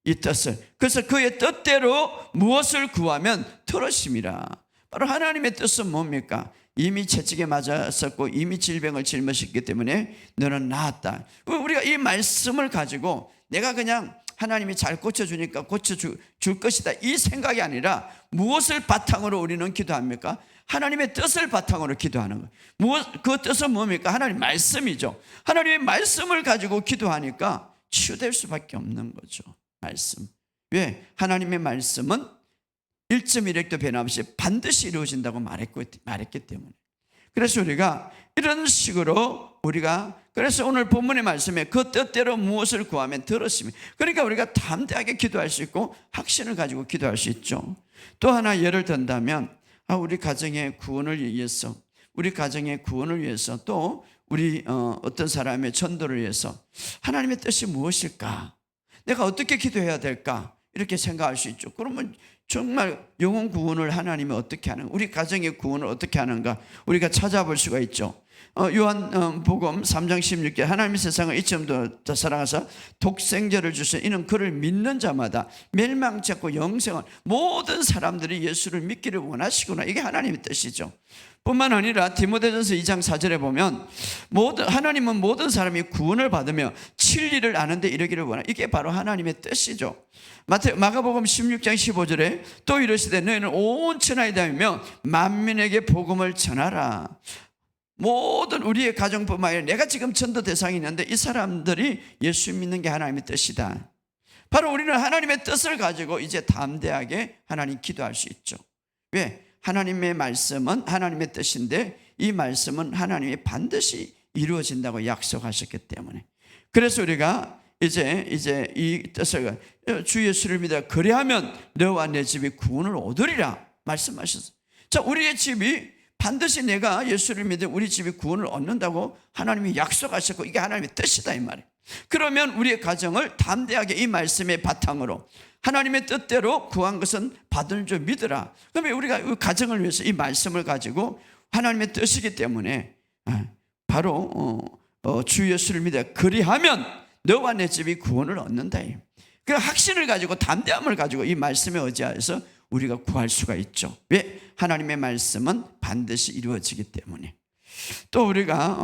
이 뜻을. 그래서 그의 뜻대로 무엇을 구하면 들으심이라. 바로 하나님의 뜻은 뭡니까? 이미 채찍에 맞았었고 이미 질병을 짊어졌기 때문에 너는 나았다. 우리가 이 말씀을 가지고 내가 그냥 하나님이 잘 고쳐주니까 고쳐줄 것이다 이 생각이 아니라 무엇을 바탕으로 우리는 기도합니까? 하나님의 뜻을 바탕으로 기도하는 거예요. 그 뜻은 뭡니까? 하나님 말씀이죠. 하나님의 말씀을 가지고 기도하니까 치유될 수밖에 없는 거죠. 말씀. 왜? 하나님의 말씀은 1.1핵도 변함없이 반드시 이루어진다고 말했기 때문에. 그래서 우리가 이런 식으로 우리가 그래서 오늘 본문의 말씀에 그 뜻대로 무엇을 구하면 들었으며, 그러니까 우리가 담대하게 기도할 수 있고 확신을 가지고 기도할 수 있죠. 또 하나 예를 든다면 우리 가정의 구원을 위해서, 우리 가정의 구원을 위해서, 또 우리 어떤 사람의 전도를 위해서 하나님의 뜻이 무엇일까? 내가 어떻게 기도해야 될까? 이렇게 생각할 수 있죠. 그러면 정말 영혼 구원을 하나님이 어떻게 하는가, 우리 가정의 구원을 어떻게 하는가 우리가 찾아볼 수가 있죠. 요한복음 3장 16절 하나님이 세상을 이처럼 더 사랑하사 독생자를 주셔 이는 그를 믿는 자마다 멸망치 않고 영생을, 모든 사람들이 예수를 믿기를 원하시구나. 이게 하나님의 뜻이죠. 뿐만 아니라 디모데전서 2장 4절에 보면 하나님은 모든 사람이 구원을 받으며 진리를 아는데 이르기를 원하. 이게 바로 하나님의 뜻이죠. 마가복음 16장 15절에 또 이르시되 너희는 온 천하에 다니며 만민에게 복음을 전하라. 모든 우리의 가정뿐만 아니라 내가 지금 전도 대상이 있는데 이 사람들이 예수 믿는 게 하나님의 뜻이다. 바로 우리는 하나님의 뜻을 가지고 이제 담대하게 하나님 기도할 수 있죠. 왜? 하나님의 말씀은 하나님의 뜻인데 이 말씀은 하나님이 반드시 이루어진다고 약속하셨기 때문에, 그래서 우리가 이제 이 뜻을, 주 예수를 믿어 그리하면 너와 내 집이 구원을 얻으리라 말씀하셨어요. 자, 우리의 집이 반드시 내가 예수를 믿어 우리 집이 구원을 얻는다고 하나님이 약속하셨고 이게 하나님의 뜻이다 이 말이에요. 그러면 우리의 가정을 담대하게 이 말씀의 바탕으로 하나님의 뜻대로 구한 것은 받을 줄 믿으라. 그러면 우리가 가정을 위해서 이 말씀을 가지고 하나님의 뜻이기 때문에 바로 주 예수를 믿어 그리하면 너와 내 집이 구원을 얻는다. 그 확신을 가지고 담대함을 가지고 이 말씀에 의지하여서 우리가 구할 수가 있죠. 왜? 하나님의 말씀은 반드시 이루어지기 때문에. 또 우리가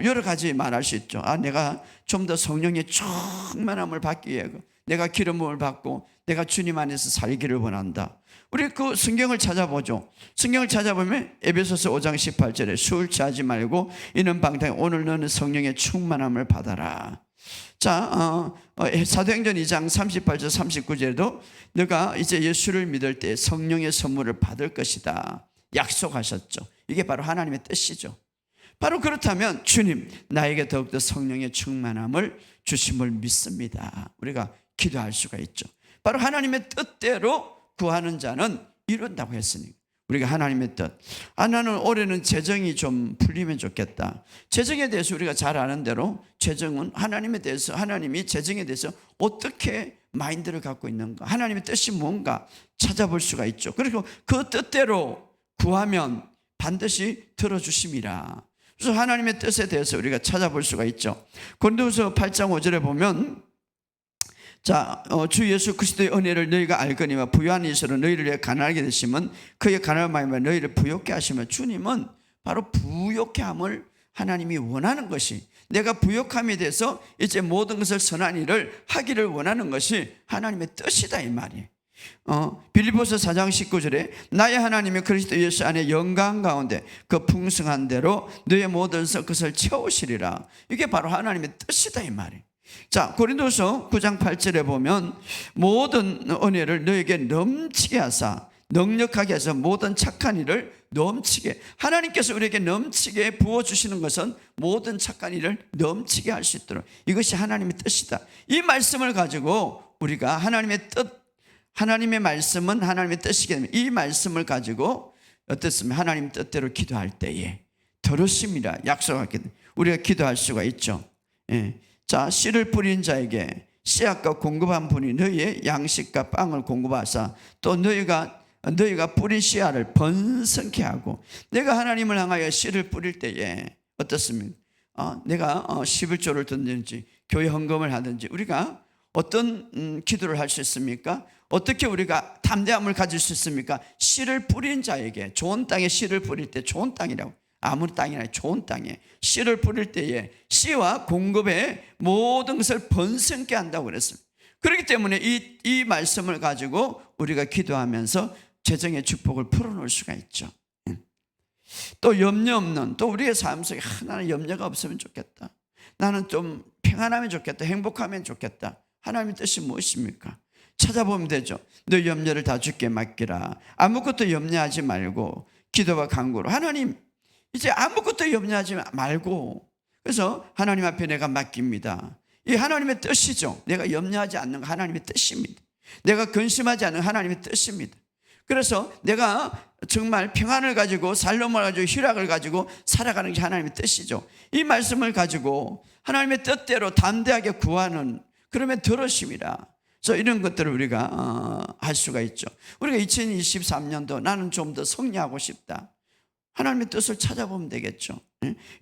여러 가지 말할 수 있죠. 내가 좀 더 성령의 충만함을 받기 위해 내가 기름 부음을 받고 내가 주님 안에서 살기를 원한다. 우리 그 성경을 찾아보죠. 성경을 찾아보면 에베소서 5장 18절에 술 취하지 말고 이는 방탕 오늘 너는 성령의 충만함을 받아라. 자, 사도행전 2장 38절 39절에도 너가 이제 예수를 믿을 때 성령의 선물을 받을 것이다 약속하셨죠. 이게 바로 하나님의 뜻이죠. 바로 그렇다면 주님 나에게 더욱더 성령의 충만함을 주심을 믿습니다. 우리가 기도할 수가 있죠. 바로 하나님의 뜻대로 구하는 자는 이룬다고 했으니까 우리가 하나님의 뜻. 나는 올해는 재정이 좀 풀리면 좋겠다. 재정에 대해서 우리가 잘 아는 대로 재정은 하나님에 대해서, 하나님이 재정에 대해서 어떻게 마인드를 갖고 있는가, 하나님의 뜻이 뭔가 찾아볼 수가 있죠. 그리고 그 뜻대로 구하면 반드시 들어주심이라. 그래서 하나님의 뜻에 대해서 우리가 찾아볼 수가 있죠. 고린도후서 8장 5절에 보면 자, 주 예수 그리스도의 은혜를 너희가 알거니와 부유한 이스로 너희를 위해 가난하게 되시면 그의 가난을 말미암아 너희를 부욕케 하시면, 주님은 바로 부욕케 함을 하나님이 원하는 것이, 내가 부욕함에 대해서 이제 모든 것을 선한 일을 하기를 원하는 것이 하나님의 뜻이다 이 말이에요. 빌립보서 4장 19절에 나의 하나님이 그리스도 예수 안에 영광 가운데 그 풍성한 대로 너의 모든 것을 채우시리라. 이게 바로 하나님의 뜻이다 이 말이에요. 자, 고린도서 9장 8절에 보면 모든 은혜를 너에게 넘치게 하사 넉넉하게 해서 모든 착한 일을 넘치게, 하나님께서 우리에게 넘치게 부어주시는 것은 모든 착한 일을 넘치게 할 수 있도록, 이것이 하나님의 뜻이다. 이 말씀을 가지고 우리가 하나님의 뜻, 하나님의 말씀은 하나님의 뜻이기 때문에 이 말씀을 가지고 어떻습니까? 하나님 뜻대로 기도할 때에 들으심이라 약속하기 때문에 우리가 기도할 수가 있죠. 예. 자, 씨를 뿌린 자에게 씨앗과 공급한 분이 너희의 양식과 빵을 공급하사 또 너희가 뿌린 씨앗을 번성케 하고, 내가 하나님을 향하여 씨를 뿌릴 때에 어떻습니까? 내가 11조를 든든지 교회 헌금을 하든지 우리가 어떤 기도를 할 수 있습니까? 어떻게 우리가 담대함을 가질 수 있습니까? 씨를 뿌린 자에게, 좋은 땅에 씨를 뿌릴 때, 좋은 땅이라고, 아무 땅이 아니라 좋은 땅에 씨를 뿌릴 때에 씨와 공급의 모든 것을 번성케 한다고 그랬습니다. 그렇기 때문에 이 말씀을 가지고 우리가 기도하면서 재정의 축복을 풀어놓을 수가 있죠. 또 염려 없는, 또 우리의 삶 속에 나는 염려가 없으면 좋겠다, 나는 좀 평안하면 좋겠다, 행복하면 좋겠다. 하나님의 뜻이 무엇입니까? 찾아보면 되죠. 너 염려를 다 주께 맡기라. 아무것도 염려하지 말고 기도와 간구로, 하나님 이제 아무것도 염려하지 말고 그래서 하나님 앞에 내가 맡깁니다. 이 하나님의 뜻이죠. 내가 염려하지 않는 하나님의 뜻입니다. 내가 근심하지 않는 하나님의 뜻입니다. 그래서 내가 정말 평안을 가지고 살롬을 가지고 희락을 가지고 살아가는 게 하나님의 뜻이죠. 이 말씀을 가지고 하나님의 뜻대로 담대하게 구하는, 그러면 들으심이라. 그래서 이런 것들을 우리가 할 수가 있죠. 우리가 2023년도 나는 좀 더 승리하고 싶다. 하나님의 뜻을 찾아보면 되겠죠.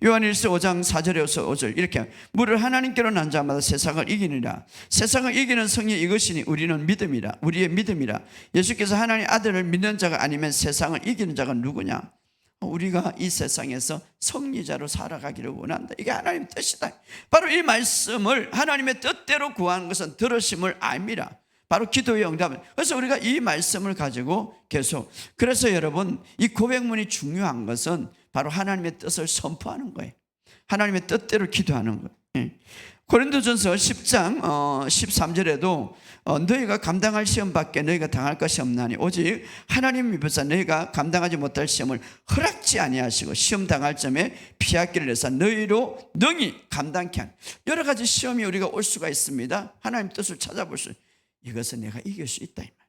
요한일서 5장 4절에서 5절 이렇게, 물을 하나님께로 난 자마다 세상을 이기느라. 세상을 이기는 성령 이것이니 우리는 믿음이라. 우리의 믿음이라. 예수께서 하나님 아들을 믿는 자가 아니면 세상을 이기는 자가 누구냐? 우리가 이 세상에서 승리자로 살아가기를 원한다. 이게 하나님의 뜻이다. 바로 이 말씀을 하나님의 뜻대로 구하는 것은 들으심을 알미라. 바로 기도의 응답은. 그래서 우리가 이 말씀을 가지고 계속, 그래서 여러분 이 고백문이 중요한 것은 바로 하나님의 뜻을 선포하는 거예요. 하나님의 뜻대로 기도하는 거예요. 고린도전서 10장 13절에도 너희가 감당할 시험밖에 너희가 당할 것이 없나니 오직 하나님 미보사 너희가 감당하지 못할 시험을 허락지 아니하시고 시험 당할 점에 피하기를 내사 너희로 능히 감당케 하는. 여러 가지 시험이 우리가 올 수가 있습니다. 하나님 뜻을 찾아볼 수, 이것은 내가 이길 수 있다 이 말.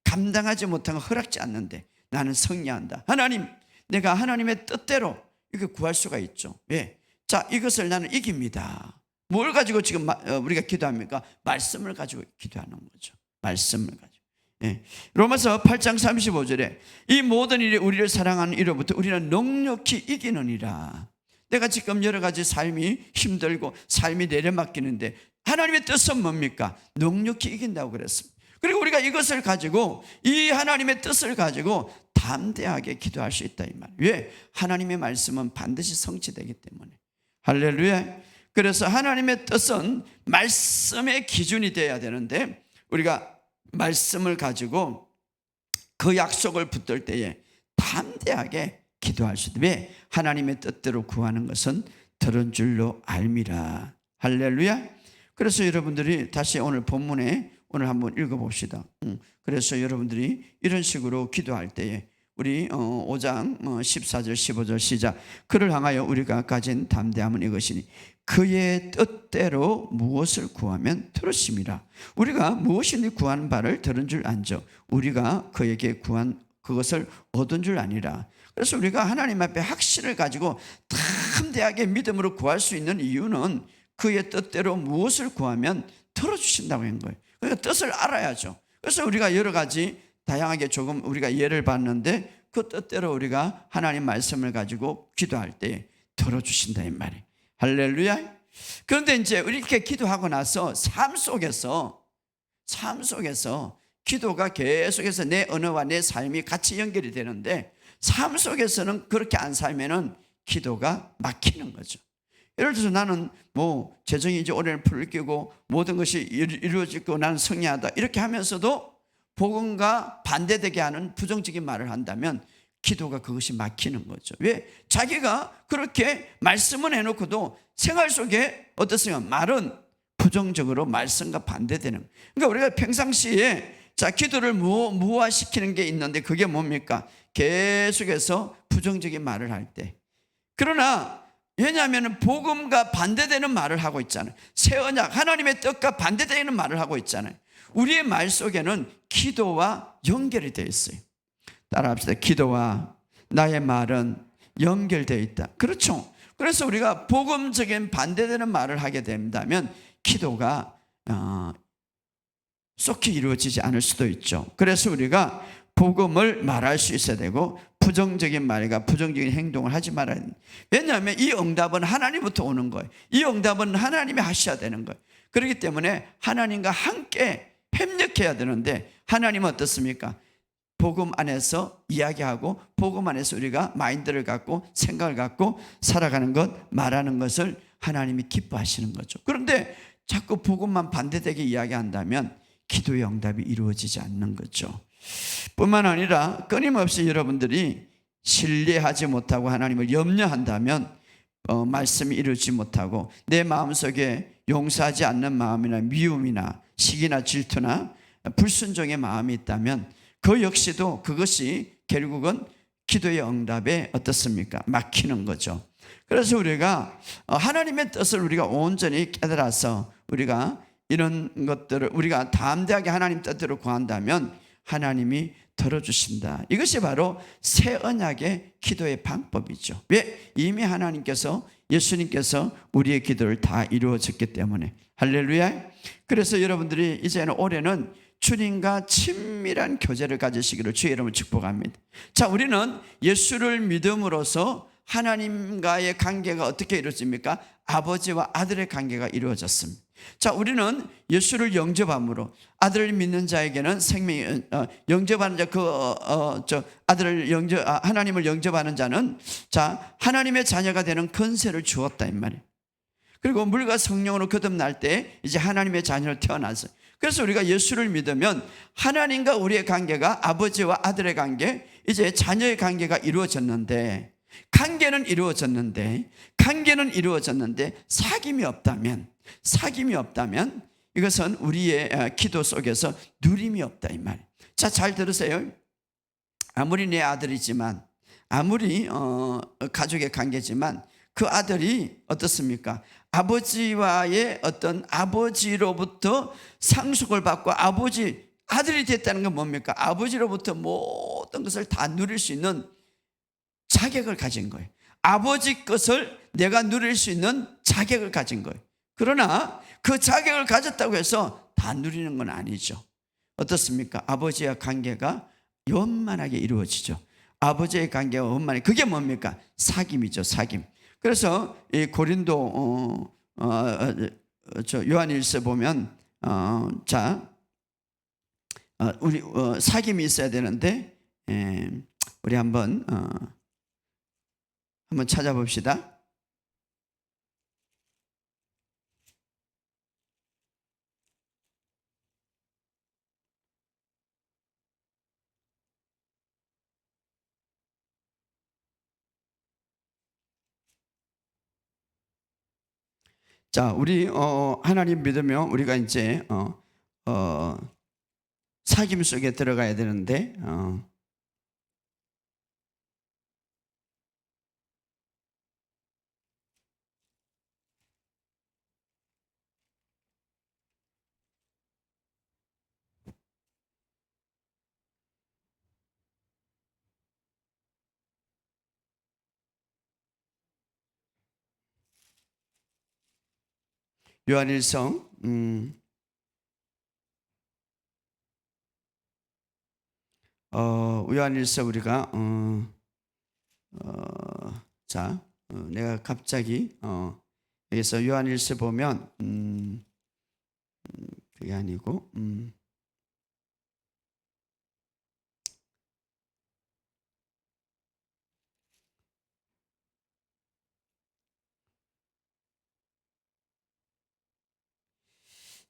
감당하지 못한 거 허락지 않는데 나는 승리한다. 하나님, 내가 하나님의 뜻대로 이렇게 구할 수가 있죠. 왜? 자, 이것을 나는 이깁니다. 뭘 가지고 지금 우리가 기도합니까? 말씀을 가지고 기도하는 거죠. 말씀을 가지고. 예. 로마서 8장 35절에 이 모든 일이 우리를 사랑하는 이로부터 우리는 넉넉히 이기느니라. 내가 지금 여러 가지 삶이 힘들고 삶이 내려막히는데 하나님의 뜻은 뭡니까? 넉넉히 이긴다고 그랬습니다. 그리고 우리가 이것을 가지고, 이 하나님의 뜻을 가지고 담대하게 기도할 수 있다 이 말. 왜? 하나님의 말씀은 반드시 성취되기 때문에. 할렐루야. 그래서 하나님의 뜻은 말씀의 기준이 되어야 되는데, 우리가 말씀을 가지고 그 약속을 붙들 때에 담대하게 기도할 수 있다. 왜? 하나님의 뜻대로 구하는 것은 들은 줄로 알미라. 할렐루야. 그래서 여러분들이 다시 오늘 본문에 오늘 한번 읽어봅시다. 그래서 여러분들이 이런 식으로 기도할 때에 우리 5장 14절 15절 시작. 그를 향하여 우리가 가진 담대함은 이것이니 그의 뜻대로 무엇을 구하면 들으심이라. 우리가 무엇이니 구하는 바를 들은 줄 안죠. 우리가 그에게 구한 그것을 얻은 줄 아니라. 그래서 우리가 하나님 앞에 확신을 가지고 담대하게 믿음으로 구할 수 있는 이유는 그의 뜻대로 무엇을 구하면 들어주신다고 한 거예요. 그러니까 뜻을 알아야죠. 그래서 우리가 여러 가지 다양하게 조금 우리가 예를 봤는데, 그 뜻대로 우리가 하나님 말씀을 가지고 기도할 때 들어주신다 이 말이에요. 할렐루야. 그런데 이제 이렇게 기도하고 나서 삶 속에서 기도가 계속해서 내 언어와 내 삶이 같이 연결이 되는데, 삶 속에서는 그렇게 안 살면은 기도가 막히는 거죠. 예를 들어서 나는 뭐 재정이 이제 올해는 풀을 끼고 모든 것이 이루어지고 나는 승리하다 이렇게 하면서도 복음과 반대되게 하는 부정적인 말을 한다면 기도가 그것이 막히는 거죠. 왜? 자기가 그렇게 말씀은 해놓고도 생활 속에 어떻습니까? 말은 부정적으로 말씀과 반대되는. 그러니까 우리가 평상시에 자 기도를 무화시키는 게 있는데 그게 뭡니까? 계속해서 부정적인 말을 할 때. 그러나 왜냐하면 복음과 반대되는 말을 하고 있잖아요. 새 언약 하나님의 뜻과 반대되는 말을 하고 있잖아요. 우리의 말 속에는 기도와 연결이 되어 있어요. 따라합시다. 기도와 나의 말은 연결되어 있다. 그렇죠. 그래서 우리가 복음적인 반대되는 말을 하게 된다면 기도가 쏙히 이루어지지 않을 수도 있죠. 그래서 우리가 복음을 말할 수 있어야 되고 부정적인 말과 부정적인 행동을 하지 말아야 됩니다. 왜냐하면 이 응답은 하나님부터 오는 거예요. 이 응답은 하나님이 하셔야 되는 거예요. 그렇기 때문에 하나님과 함께 협력해야 되는데, 하나님은 어떻습니까? 복음 안에서 이야기하고 복음 안에서 우리가 마인드를 갖고 생각을 갖고 살아가는 것, 말하는 것을 하나님이 기뻐하시는 거죠. 그런데 자꾸 복음만 반대되게 이야기한다면 기도의 응답이 이루어지지 않는 거죠. 뿐만 아니라 끊임없이 여러분들이 신뢰하지 못하고 하나님을 염려한다면 말씀이 이루지 못하고 내 마음속에 용서하지 않는 마음이나 미움이나 시기나 질투나 불순종의 마음이 있다면 그 역시도 그것이 결국은 기도의 응답에 어떻습니까? 막히는 거죠. 그래서 우리가 하나님의 뜻을 우리가 온전히 깨달아서 우리가 이런 것들을 우리가 담대하게 하나님 뜻대로 구한다면 하나님이 들어주신다. 이것이 바로 새 언약의 기도의 방법이죠. 왜? 이미 하나님께서, 예수님께서 우리의 기도를 다 이루어졌기 때문에. 할렐루야. 그래서 여러분들이 이제는 올해는 주님과 친밀한 교제를 가지시기를 주의 이름으로 축복합니다. 자, 우리는 예수를 믿음으로써 하나님과의 관계가 어떻게 이루어집니까? 아버지와 아들의 관계가 이루어졌습니다. 자, 우리는 예수를 영접함으로 아들을 믿는 자에게는 생명이 영접하는 자, 하나님을 영접하는 자는 자, 하나님의 자녀가 되는 권세를 주었다 이 말이에요. 그리고 물과 성령으로 거듭날 때 이제 하나님의 자녀로 태어났어요. 그래서 우리가 예수를 믿으면 하나님과 우리의 관계가 아버지와 아들의 관계, 이제 자녀의 관계가 이루어졌는데 사귐이 없다면 이것은 우리의 기도 속에서 누림이 없다 이 말이에요. 자, 잘 들으세요. 아무리 내 아들이지만, 아무리 가족의 관계지만 그 아들이 어떻습니까? 아버지와의 어떤 아버지로부터 상속을 받고 아들이 됐다는 건 뭡니까? 아버지로부터 모든 것을 다 누릴 수 있는 자격을 가진 거예요. 아버지 것을 내가 누릴 수 있는 자격을 가진 거예요. 그러나 그 자격을 가졌다고 해서 다 누리는 건 아니죠. 어떻습니까? 아버지와 관계가 원만하게 이루어지죠. 아버지의 관계가 원만해. 그게 뭡니까? 사귐이죠, 사귐. 그래서 이 고린도 요한일서 보면 우리 사귐이 있어야 되는데 우리 한번 찾아봅시다. 자, 우리 하나님 믿으면 우리가 이제 사귐 속에 들어가야 되는데 요한일서 요한일서 우리가 내가 갑자기 여기서 요한일서 보면 그게 아니고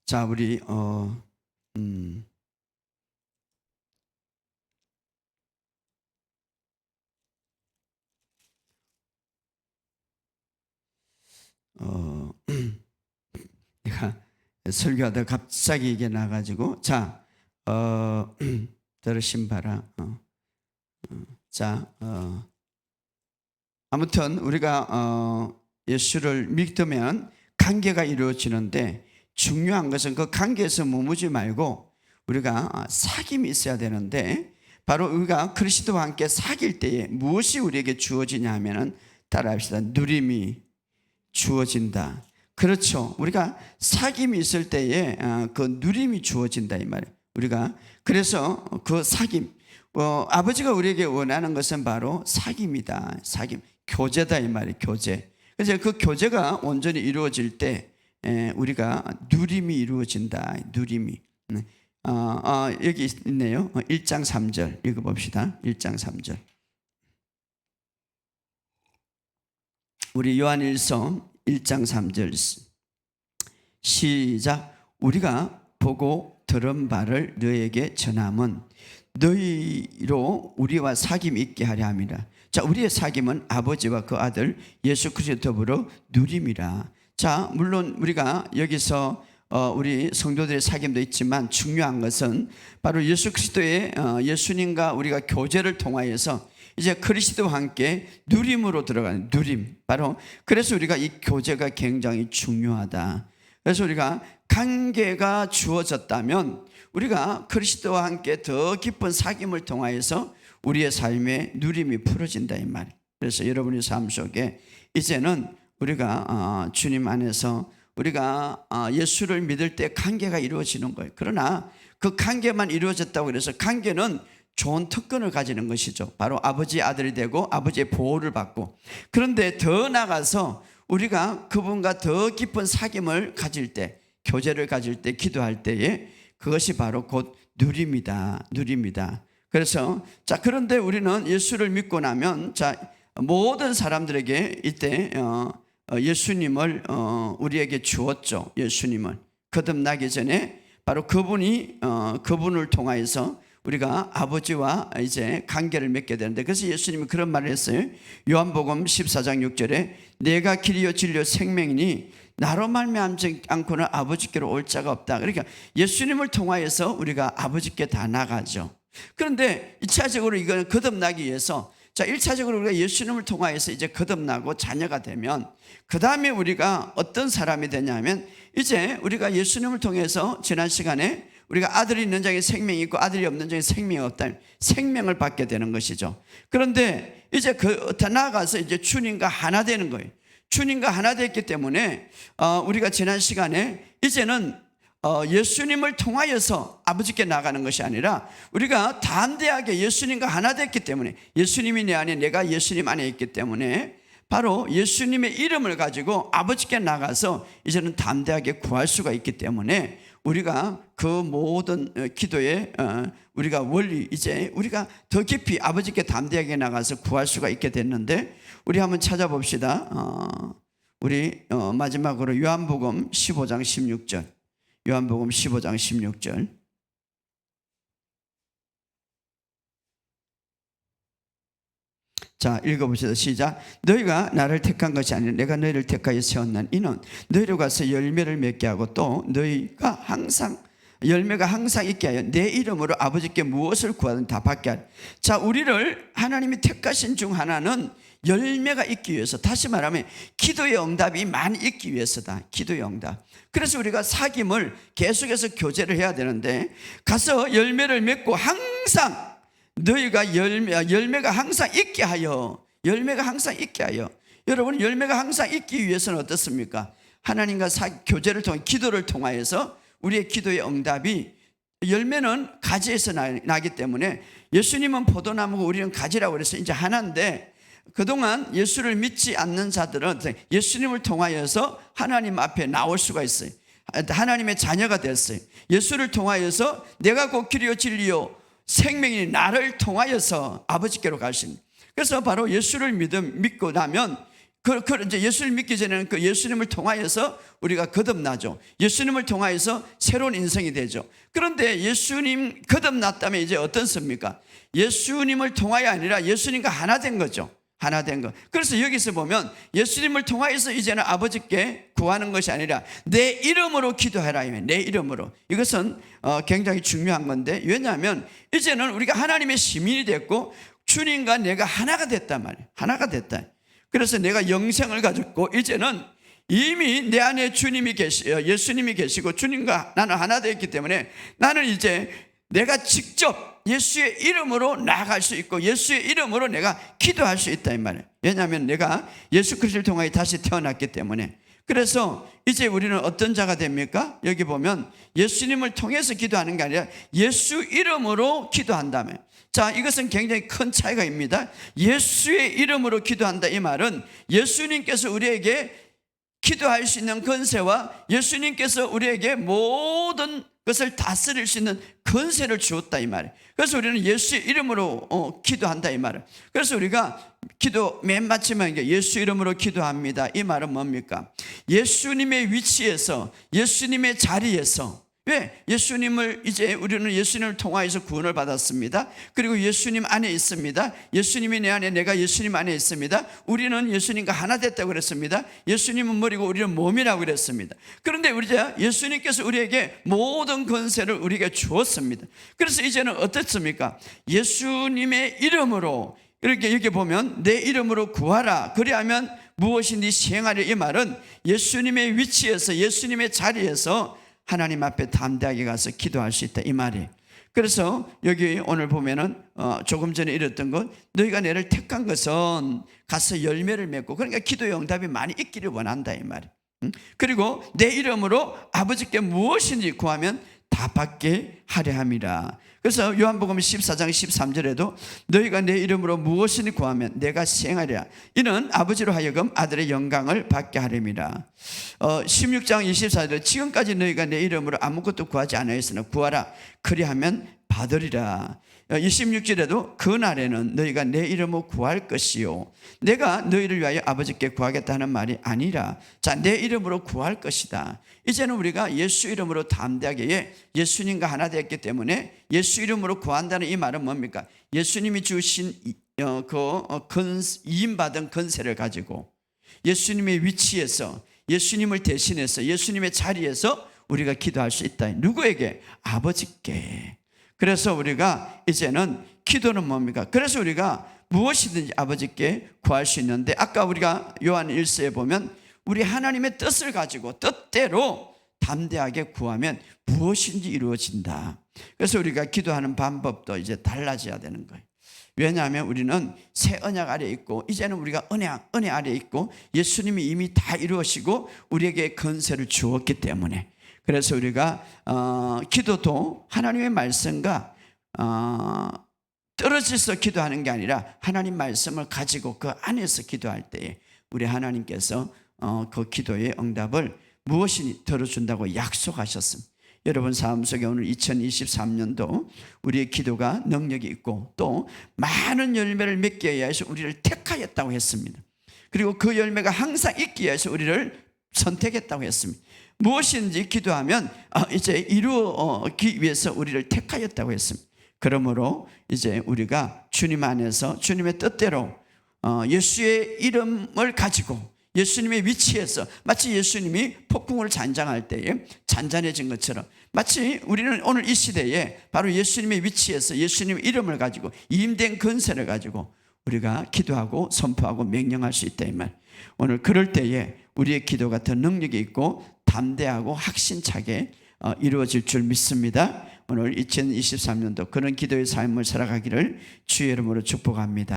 자, 우리 내가 설교하다 갑자기 이게 나가지고 자, 들으신 바라. 아무튼 우리가 예수를 믿으면 관계가 이루어지는데 중요한 것은 그 관계에서 머무지 말고 우리가 사귐이 있어야 되는데 바로 우리가 그리스도와 함께 사귈 때에 무엇이 우리에게 주어지냐 하면은 따라합시다. 누림이 주어진다. 그렇죠. 우리가 사귐이 있을 때에 그 누림이 주어진다 이 말이에요. 우리가 그래서 그 사귐 아버지가 우리에게 원하는 것은 바로 사귐이다. 사귐 교제다 이 말이에요. 교제. 그래서 그 교제가 온전히 이루어질 때 우리가 누림이 이루어진다. 누림이. 여기 있네요. 1장 3절 읽어봅시다. 1장 3절. 우리 요한일서 1장 3절 시작. 우리가 보고 들은 바를 너에게 전함은 너희로 우리와 사귐 있게 하려 함이라. 자, 우리의 사귐은 아버지와 그 아들 예수 그리스도 더불어 누림이라. 자, 물론 우리가 여기서 우리 성도들의 사귐도 있지만 중요한 것은 바로 예수 그리스도의 예수님과 우리가 교제를 통하여서 이제 그리스도와 함께 누림으로 들어가는 누림. 바로 그래서 우리가 이 교제가 굉장히 중요하다. 그래서 우리가 관계가 주어졌다면 우리가 그리스도와 함께 더 깊은 사귐을 통하여서 우리의 삶의 누림이 풀어진다 이 말이에요. 그래서 여러분의 삶 속에 이제는 우리가 주님 안에서 우리가 예수를 믿을 때 관계가 이루어지는 거예요. 그러나 그 관계만 이루어졌다고 해서 관계는 좋은 특권을 가지는 것이죠. 바로 아버지의 아들이 되고 아버지의 보호를 받고, 그런데 더 나아가서 우리가 그분과 더 깊은 사귐을 가질 때, 교제를 가질 때, 기도할 때에 그것이 바로 곧 누림이다. 누림이다. 그래서 그런데 우리는 예수를 믿고 나면 모든 사람들에게 이때 예수님을 우리에게 주었죠. 예수님을 거듭나기 전에 바로 그분을 통하여서 우리가 아버지와 이제 관계를 맺게 되는데, 그래서 예수님이 그런 말을 했어요. 요한복음 14장 6절에 내가 길이요 진리요 생명이니 나로 말미암지 않고는 아버지께로 올 자가 없다. 그러니까 예수님을 통하여서 우리가 아버지께 다 나가죠. 그런데 2차적으로 이거는 거듭나기 위해서 1차적으로 우리가 예수님을 통하여서 이제 거듭나고 자녀가 되면 그 다음에 우리가 어떤 사람이 되냐면, 이제 우리가 예수님을 통해서 지난 시간에 우리가 아들이 있는 자에게 생명이 있고 아들이 없는 자에게 생명이 없다, 생명을 받게 되는 것이죠. 그런데 이제 더 나아가서 이제 주님과 하나 되는 거예요. 주님과 하나 됐기 때문에 우리가 지난 시간에 이제는 예수님을 통하여서 아버지께 나가는 것이 아니라 우리가 담대하게 예수님과 하나 됐기 때문에, 예수님이 내 안에 내가 예수님 안에 있기 때문에 바로 예수님의 이름을 가지고 아버지께 나가서 이제는 담대하게 구할 수가 있기 때문에 우리가 그 모든 기도에 우리가 원리, 이제 우리가 더 깊이 아버지께 담대하게 나가서 구할 수가 있게 됐는데, 우리 한번 찾아봅시다. 우리 마지막으로 요한복음 15장 16절, 요한복음 15장 16절. 자, 읽어보시다. 시작. 너희가 나를 택한 것이 아니라 내가 너희를 택하여 세웠나니 이는 너희로 가서 열매를 맺게 하고 또 너희가 열매가 항상 있게 하여 내 이름으로 아버지께 무엇을 구하든 다 받게 하라. 자, 우리를 하나님이 택하신 중 하나는 열매가 있기 위해서, 다시 말하면 기도의 응답이 많이 있기 위해서다. 기도의 응답. 그래서 우리가 사귐을 계속해서 교제를 해야 되는데, 가서 열매를 맺고 항상 너희가 열매가 항상 있게 하여, 열매가 항상 있게 하여. 여러분, 열매가 항상 있기 위해서는 어떻습니까? 하나님과 교제를 통해, 기도를 통하여서 우리의 기도의 응답이, 열매는 가지에서 나기 때문에 예수님은 포도나무고 우리는 가지라고 그래서 이제 하나인데, 그동안 예수를 믿지 않는 자들은 예수님을 통하여서 하나님 앞에 나올 수가 있어요. 하나님의 자녀가 됐어요. 예수를 통하여서 내가 곧 길이요 진리요 생명이 나를 통하여서 아버지께로 갈 수 있는. 그래서 바로 예수를 믿고 나면 이제 예수를 믿기 전에는 그 예수님을 통하여서 우리가 거듭나죠. 예수님을 통하여서 새로운 인생이 되죠. 그런데 예수님 거듭났다면 이제 어떻습니까? 예수님을 통하여 아니라 예수님과 하나 된 거죠. 하나 된 것. 그래서 여기서 보면 예수님을 통하여서 이제는 아버지께 구하는 것이 아니라 내 이름으로 기도해라. 내 이름으로. 이것은 굉장히 중요한 건데, 왜냐하면 이제는 우리가 하나님의 시민이 됐고 주님과 내가 하나가 됐단 말이에요. 하나가 됐다. 그래서 내가 영생을 가졌고 이제는 이미 내 안에 예수님이 계시고 주님과 나는 하나 되었기 때문에 나는 이제 내가 직접 예수의 이름으로 나아갈 수 있고 예수의 이름으로 내가 기도할 수 있다 이 말이에요. 왜냐하면 내가 예수 그리스도를 통하여 다시 태어났기 때문에. 그래서 이제 우리는 어떤 자가 됩니까? 여기 보면 예수님을 통해서 기도하는 게 아니라 예수 이름으로 기도한다면, 자, 이것은 굉장히 큰 차이가 있습니다. 예수의 이름으로 기도한다 이 말은 예수님께서 우리에게 기도할 수 있는 권세와 예수님께서 우리에게 모든 것을 다스릴 수 있는 권세를 주었다 이 말이에요. 그래서 우리는 예수의 이름으로 기도한다 이 말이에요. 그래서 우리가 기도 맨 마지막에 예수 이름으로 기도합니다 이 말은 뭡니까? 예수님의 위치에서, 예수님의 자리에서. 왜? 예수님을 이제 우리는 예수님을 통하여서 구원을 받았습니다. 그리고 예수님 안에 있습니다. 예수님이 내 안에, 내가 예수님 안에 있습니다. 우리는 예수님과 하나 됐다고 그랬습니다. 예수님은 머리고 우리는 몸이라고 그랬습니다. 그런데 예수님께서 우리에게 모든 권세를 우리에게 주었습니다. 그래서 이제는 어떻습니까? 예수님의 이름으로 이렇게 여기 보면 내 이름으로 구하라 그리하면 무엇이 네 시행하려, 이 말은 예수님의 위치에서, 예수님의 자리에서 하나님 앞에 담대하게 가서 기도할 수 있다, 이 말이. 그래서 여기 오늘 보면은 조금 전에 이랬던 것, 너희가 내를 택한 것은 가서 열매를 맺고, 그러니까 기도의 응답이 많이 있기를 원한다, 이 말이. 그리고 내 이름으로 아버지께 무엇인지 구하면 다 받게 하려 함이라. 그래서 요한복음 14장 13절에도 너희가 내 이름으로 무엇을 구하면 내가 시행하리라. 이는 아버지로 하여금 아들의 영광을 받게 하렵니다. 16장 24절에 지금까지 너희가 내 이름으로 아무것도 구하지 않았으나 구하라 그리하면 받으리라. 26절에도 그날에는 너희가 내 이름으로 구할 것이요 내가 너희를 위하여 아버지께 구하겠다 하는 말이 아니라, 자, 내 이름으로 구할 것이다. 이제는 우리가 예수 이름으로 담대하게 예수님과 하나 되었기 때문에 예수 이름으로 구한다는 이 말은 뭡니까? 예수님이 주신 이임받은 권세를 가지고 예수님의 위치에서, 예수님을 대신해서, 예수님의 자리에서 우리가 기도할 수 있다. 누구에게? 아버지께. 그래서 우리가 이제는 기도는 뭡니까? 그래서 우리가 무엇이든지 아버지께 구할 수 있는데, 아까 우리가 요한 1서에 보면 우리 하나님의 뜻을 가지고 뜻대로 담대하게 구하면 무엇인지 이루어진다. 그래서 우리가 기도하는 방법도 이제 달라져야 되는 거예요. 왜냐하면 우리는 새 언약 아래에 있고, 이제는 우리가 은혜 아래에 있고, 예수님이 이미 다 이루시고 우리에게 권세를 주었기 때문에, 그래서 우리가 기도도 하나님의 말씀과 떨어져서 기도하는 게 아니라 하나님 말씀을 가지고 그 안에서 기도할 때에 우리 하나님께서 그 기도의 응답을 무엇이 들어준다고 약속하셨습니다. 여러분 삶 속에 오늘 2023년도 우리의 기도가 능력이 있고 또 많은 열매를 맺기 위해서 우리를 택하였다고 했습니다. 그리고 그 열매가 항상 있기 위해서 우리를 선택했다고 했습니다. 무엇인지 기도하면 이제 이루기 위해서 우리를 택하였다고 했습니다. 그러므로 이제 우리가 주님 안에서 주님의 뜻대로 예수의 이름을 가지고 예수님의 위치에서, 마치 예수님이 폭풍을 잔장할 때에 잔잔해진 것처럼, 마치 우리는 오늘 이 시대에 바로 예수님의 위치에서 예수님의 이름을 가지고 임된 권세를 가지고 우리가 기도하고 선포하고 명령할 수 있다, 이 말. 오늘 그럴 때에 우리의 기도가 더 능력이 있고 담대하고 확신차게 이루어질 줄 믿습니다. 오늘 2023년도 그런 기도의 삶을 살아가기를 주의 이름으로 축복합니다.